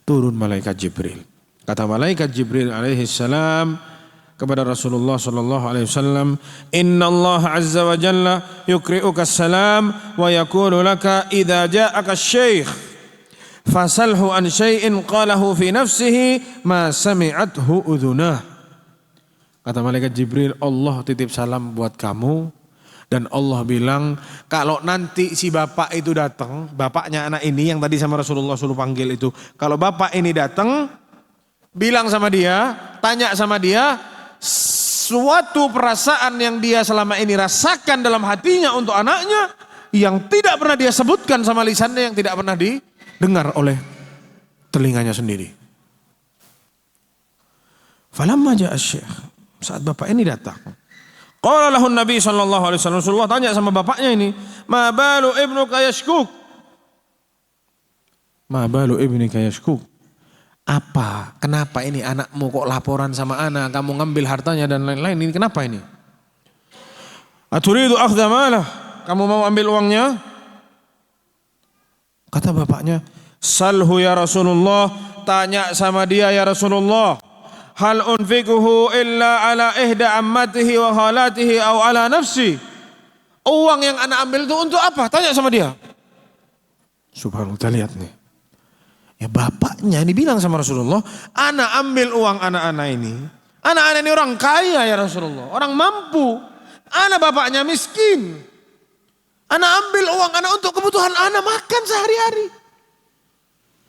Turun malaikat Jibril. Kata malaikat Jibril alaihi salam kepada Rasulullah sallallahu alaihi wasallam, "Inna Allah azza wa jalla yukri'uka salam wa yaqulu laka idza ja'aka asy-syaikh fasalhu an syai'in qalahu fi nafsihi ma sami'athu udhunah." Kata malaikat Jibril, Allah titip salam buat kamu. Dan Allah bilang, kalau nanti si bapak itu datang, bapaknya anak ini yang tadi sama Rasulullah suruh panggil itu. Kalau bapak ini datang, bilang sama dia, tanya sama dia, suatu perasaan yang dia selama ini rasakan dalam hatinya untuk anaknya, yang tidak pernah dia sebutkan sama lisannya, yang tidak pernah didengar oleh telinganya sendiri. Falamma ja'a syekh, saat bapak ini datang, qala lahu Nabi sallallahu alaihi wasallam, Rasulullah tanya sama bapaknya ini, ma balu ibnuka yashkuk? Ma balu ibnika yashkuk? Apa? Kenapa ini anakmu kok laporan sama anak, kamu ngambil hartanya dan lain-lain, ini kenapa ini? Aturidu akhdha malah? Kamu mau ambil uangnya? Kata bapaknya, salhu ya Rasulullah, tanya sama dia ya Rasulullah. Hal unfikuhu illa ala ihda ammatihi wa khalatihi au ala nafsi. Uang yang anak ambil itu untuk apa? Tanya sama dia. Subhanallah, kita lihat nih. Ya bapaknya ini bilang sama Rasulullah, anak ambil uang anak-anak ini. Anak-anak ini orang kaya ya Rasulullah, orang mampu. Anak bapaknya miskin. Anak ambil uang anak untuk kebutuhan anak makan sehari-hari.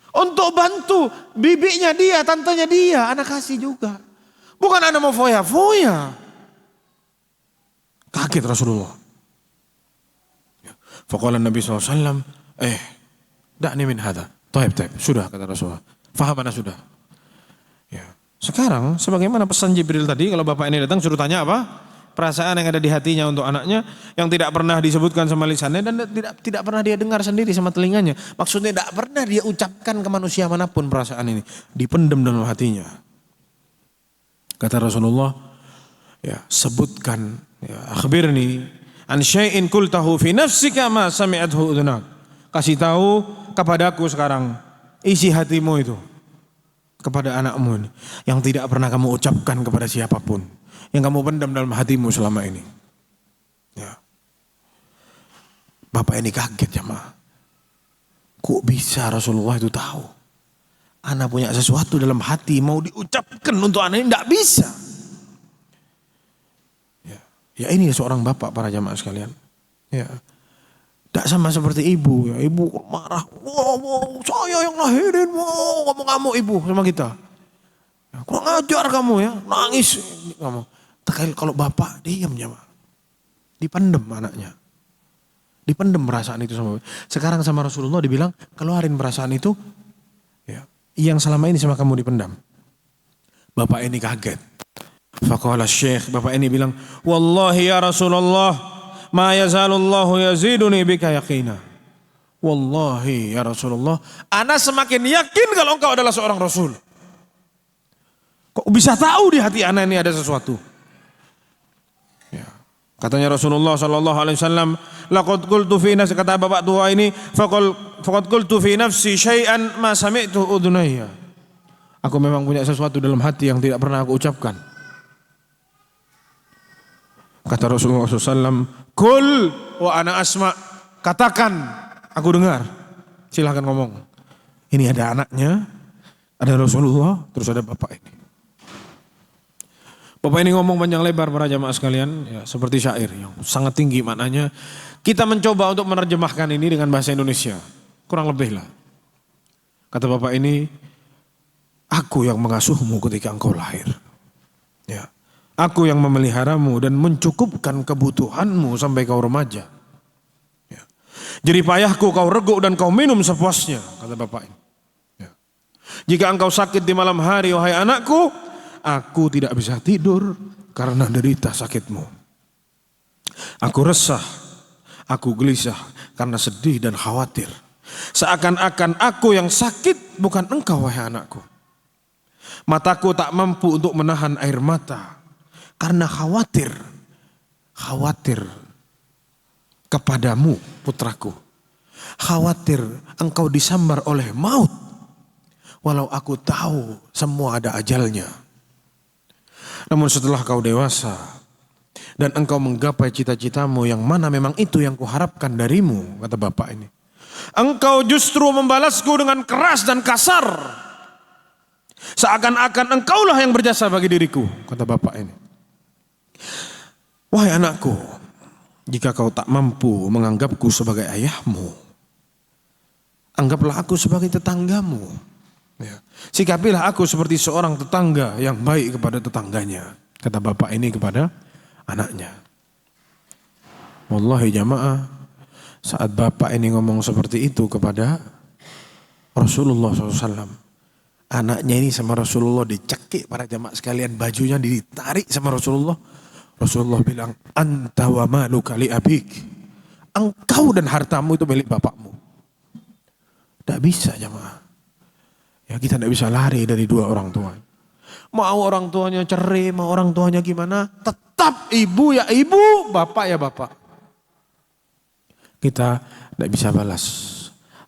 Untuk bantu bibinya dia, tantenya dia, anak kasih juga. Bukan anak mau foya-foya. Kaget Rasulullah. Faqala Nabi SAW, da'ni min hadha. Taib, sudah kata Rasulullah. Faham anak sudah. Ya. Sekarang sebagaimana pesan Jibril tadi, kalau bapak ini datang suruh tanya apa? Perasaan yang ada di hatinya untuk anaknya yang tidak pernah disebutkan sama lisannya dan tidak pernah dia dengar sendiri sama telinganya. Maksudnya tidak pernah dia ucapkan ke manusia manapun perasaan ini. Dipendam dalam hatinya. Kata Rasulullah, ya sebutkan, ya akhbirni an syai'in qultahu fi nafsika ma sami'athu udhunak. Kasih tahu kepadaku sekarang isi hatimu itu kepada anakmu ini yang tidak pernah kamu ucapkan kepada siapapun, yang kamu pendam dalam hatimu selama ini. Ya. Bapak ini kaget jemaah. Kok bisa Rasulullah itu tahu? Anak punya sesuatu dalam hati mau diucapkan untuk anak ini tidak bisa. Ya ini seorang bapak para jamaah sekalian. Ya. Tidak sama seperti ibu. Ya. Ibu marah. Wow, saya yang lahirin. Wow, kamu ibu sama kita. Ya, kurang ajar kamu ya. Nangis kamu. Kalau bapak diam ya, dipendem anaknya, dipendem perasaan itu sama. Sekarang sama Rasulullah dibilang keluarin perasaan itu, ya, yang selama ini sama kamu dipendam. Bapak ini kaget. Faqala syekh, bapak ini bilang, wallahi ya Rasulullah, ma yazalullahu yaziduni bika yaqina. Wallahi ya Rasulullah, ana semakin yakin kalau engkau adalah seorang Rasul. Kok bisa tahu di hati anak ini ada sesuatu? Katanya Rasulullah sallallahu alaihi wasallam, laqad qultu fi nafsi, kata bapak tua ini, faqad qultu fi nafsi syai'an ma sami'tu udhunayya. Aku memang punya sesuatu dalam hati yang tidak pernah aku ucapkan. Kata Rasulullah SAW, kul wa ana asma, katakan aku dengar. Silahkan ngomong. Ini ada anaknya, ada Rasulullah, terus ada bapak ini. Bapak ini ngomong panjang lebar para jamaah sekalian, ya, seperti syair yang sangat tinggi maknanya. Kita mencoba untuk menerjemahkan ini dengan bahasa Indonesia, kurang lebih lah. Kata bapak ini, aku yang mengasuhmu ketika engkau lahir. Ya, aku yang memeliharamu dan mencukupkan kebutuhanmu sampai kau remaja. Ya. Jerih payahku kau reguk dan kau minum sepuasnya, kata bapak ini. Ya. Jika engkau sakit di malam hari, wahai anakku, aku tidak bisa tidur karena derita sakitmu. Aku resah, aku gelisah karena sedih dan khawatir. Seakan-akan aku yang sakit, bukan engkau wahai anakku. Mataku tak mampu untuk menahan air mata karena khawatir kepadamu putraku. Khawatir engkau disambar oleh maut. Walau aku tahu semua ada ajalnya. Namun setelah kau dewasa dan engkau menggapai cita-citamu yang mana memang itu yang kuharapkan darimu, kata bapak ini. Engkau justru membalasku dengan keras dan kasar. Seakan-akan engkaulah yang berjasa bagi diriku, kata bapak ini. Wahai anakku, jika kau tak mampu menganggapku sebagai ayahmu, anggaplah aku sebagai tetanggamu. Ya. Sikapilah aku seperti seorang tetangga yang baik kepada tetangganya. Kata bapak ini kepada anaknya. Wallahi jamaah, saat bapak ini ngomong seperti itu kepada Rasulullah SAW, anaknya ini sama Rasulullah dicekik para jamaah sekalian, bajunya ditarik sama Rasulullah. Rasulullah bilang, anta wa maluka li abik. Engkau dan hartamu itu milik bapakmu. Tidak bisa jamaah. Ya, kita tidak bisa lari dari dua orang tua. Mau orang tuanya cerai, mau orang tuanya gimana, tetap ibu ya ibu, bapak ya bapak. Kita tidak bisa balas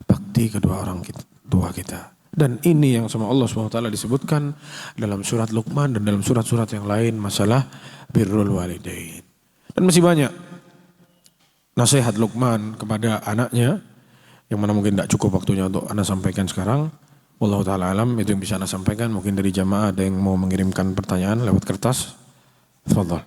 bakti kedua orang tua kita. Dan ini yang sama Allah SWT disebutkan dalam surat Luqman dan dalam surat-surat yang lain masalah birrul walidain. Dan masih banyak nasihat Luqman kepada anaknya yang mana mungkin tidak cukup waktunya untuk Anda sampaikan sekarang. Wallahu ta'ala alam, itu yang bisa Anda sampaikan. Mungkin dari jamaah ada yang mau mengirimkan pertanyaan lewat kertas. Tafadhol.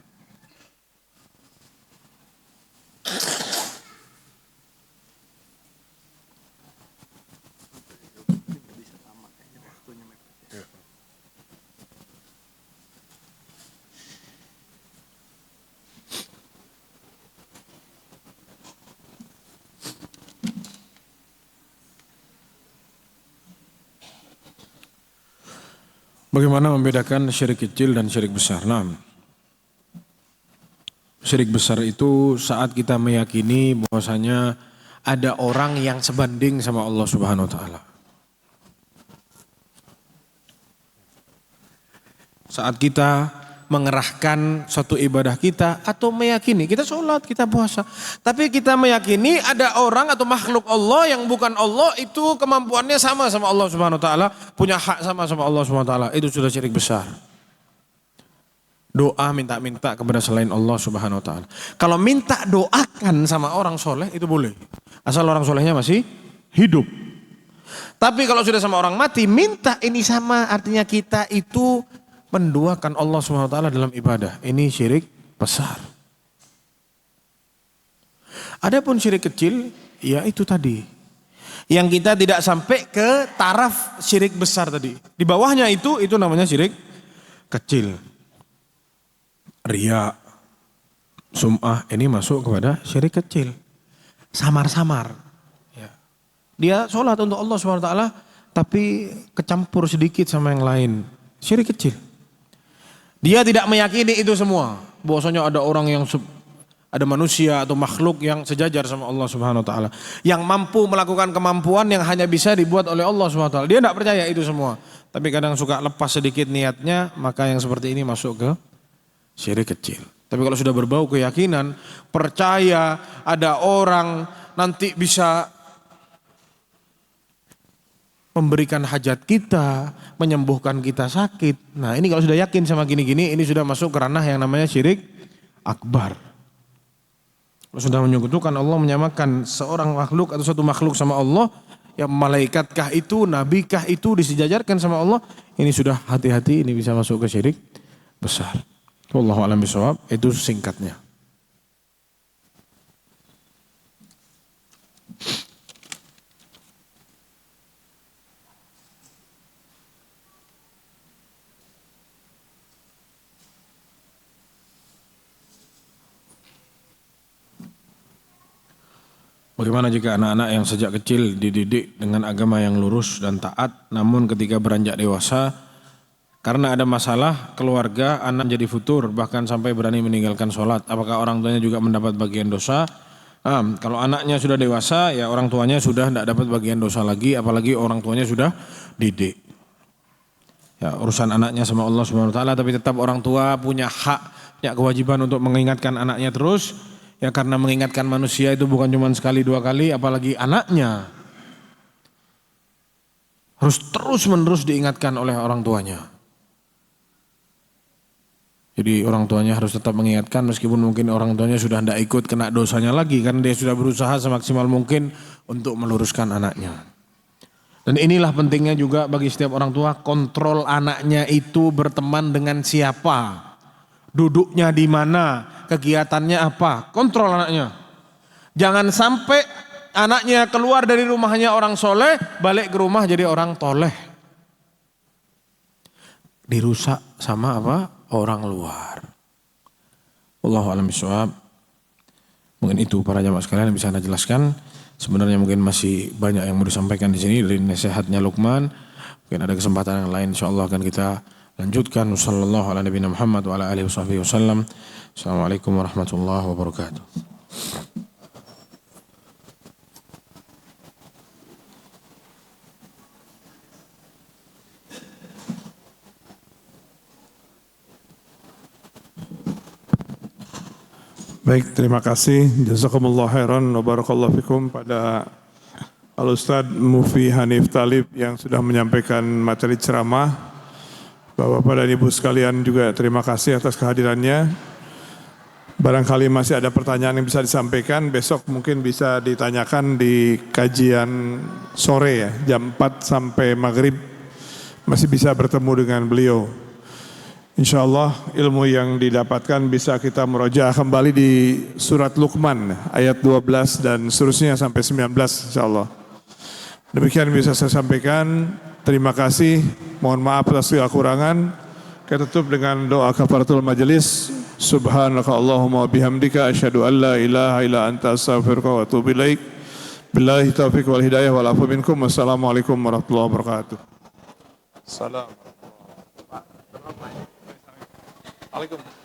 Bagaimana membedakan syirik kecil dan syirik besar? Nah, syirik besar itu saat kita meyakini bahwasanya ada orang yang sebanding sama Allah Subhanahu wa taala. Saat kita mengerahkan suatu ibadah kita atau meyakini kita sholat, kita puasa, tapi kita meyakini ada orang atau makhluk Allah yang bukan Allah itu kemampuannya sama Allah Subhanahu wa taala, punya hak sama Allah Subhanahu wa taala, itu sudah syirik besar. Doa minta-minta kepada selain Allah Subhanahu wa taala. Kalau minta doakan sama orang soleh itu boleh, asal orang solehnya masih hidup. Tapi kalau sudah sama orang mati, minta ini sama, artinya kita itu menduakan Allah SWT dalam ibadah. Ini syirik besar. Adapun syirik kecil, ya itu tadi. Yang kita tidak sampai ke taraf syirik besar tadi. Di bawahnya itu namanya syirik kecil. Riya, sum'ah, ini masuk kepada syirik kecil. Samar-samar. Ya. Dia sholat untuk Allah SWT, tapi kecampur sedikit sama yang lain. Syirik kecil. Dia tidak meyakini itu semua. Bahwasanya ada orang yang ada manusia atau makhluk yang sejajar sama Allah Subhanahu wa taala, yang mampu melakukan kemampuan yang hanya bisa dibuat oleh Allah Subhanahu wa taala. Dia tidak percaya itu semua. Tapi kadang suka lepas sedikit niatnya, maka yang seperti ini masuk ke syirik kecil. Tapi kalau sudah berbau keyakinan, percaya ada orang nanti bisa memberikan hajat kita, menyembuhkan kita sakit. Nah ini kalau sudah yakin sama gini-gini, ini sudah masuk ke ranah yang namanya syirik akbar. Kalau sudah menyekutukan Allah, menyamakan seorang makhluk atau satu makhluk sama Allah, yang malaikatkah itu, nabikah itu disejajarkan sama Allah, ini sudah hati-hati, ini bisa masuk ke syirik besar. Wallahu a'lam bishawab, itu singkatnya. Bagaimana jika anak-anak yang sejak kecil dididik dengan agama yang lurus dan taat, namun ketika beranjak dewasa, karena ada masalah keluarga, anak jadi futur, bahkan sampai berani meninggalkan sholat. Apakah orang tuanya juga mendapat bagian dosa? Kalau anaknya sudah dewasa, ya orang tuanya sudah tidak dapat bagian dosa lagi, apalagi orang tuanya sudah didik. Ya, urusan anaknya sama Allah Subhanahu wa taala, tapi tetap orang tua punya hak, punya kewajiban untuk mengingatkan anaknya terus. Ya karena mengingatkan manusia itu bukan cuma sekali dua kali, apalagi anaknya. Harus terus menerus diingatkan oleh orang tuanya. Jadi orang tuanya harus tetap mengingatkan meskipun mungkin orang tuanya sudah tidak ikut kena dosanya lagi. Karena dia sudah berusaha semaksimal mungkin untuk meluruskan anaknya. Dan inilah pentingnya juga bagi setiap orang tua, kontrol anaknya itu berteman dengan siapa. duduknya di mana, kegiatannya apa, kontrol anaknya. Jangan sampai anaknya keluar dari rumahnya orang soleh, balik ke rumah jadi orang toleh. Dirusak sama apa? Orang luar. Wallahu a'lam bishawab. Mungkin itu para jamaah sekalian yang bisa Anda jelaskan. Sebenarnya mungkin masih banyak yang mau disampaikan di sini dari nasihatnya Luqman. Mungkin ada kesempatan yang lain, insyaallah akan kita lanjutkan. Wassallallahu ala nabiyina Muhammad wa ala alihi wasallam. Assalamualaikum warahmatullahi wabarakatuh. Baik, terima kasih. Jazakumullah khairan wa barakallahu fikum pada Al-Ustadz Mufi Hanif Talib yang sudah menyampaikan materi ceramah. Bapak-bapak dan ibu sekalian juga terima kasih atas kehadirannya. Barangkali masih ada pertanyaan yang bisa disampaikan, besok mungkin bisa ditanyakan di kajian sore ya, jam 4 sampai maghrib. Masih bisa bertemu dengan beliau. InsyaAllah ilmu yang didapatkan bisa kita murojaah kembali di surat Luqman ayat 12 dan seterusnya sampai 19 insyaAllah. Demikian bisa saya sampaikan. Terima kasih. Mohon maaf atas segala kekurangan. Kita tutup dengan doa kafaratul majelis. Subhanaka Allahumma bihamdika asyhadu an la ilaha illa anta astaghfiruka wa atubu ilaik. Billahi taufiq wal hidayah wal afu minkum. Wassalamualaikum warahmatullahi wabarakatuh. Salam. Assalamualaikum.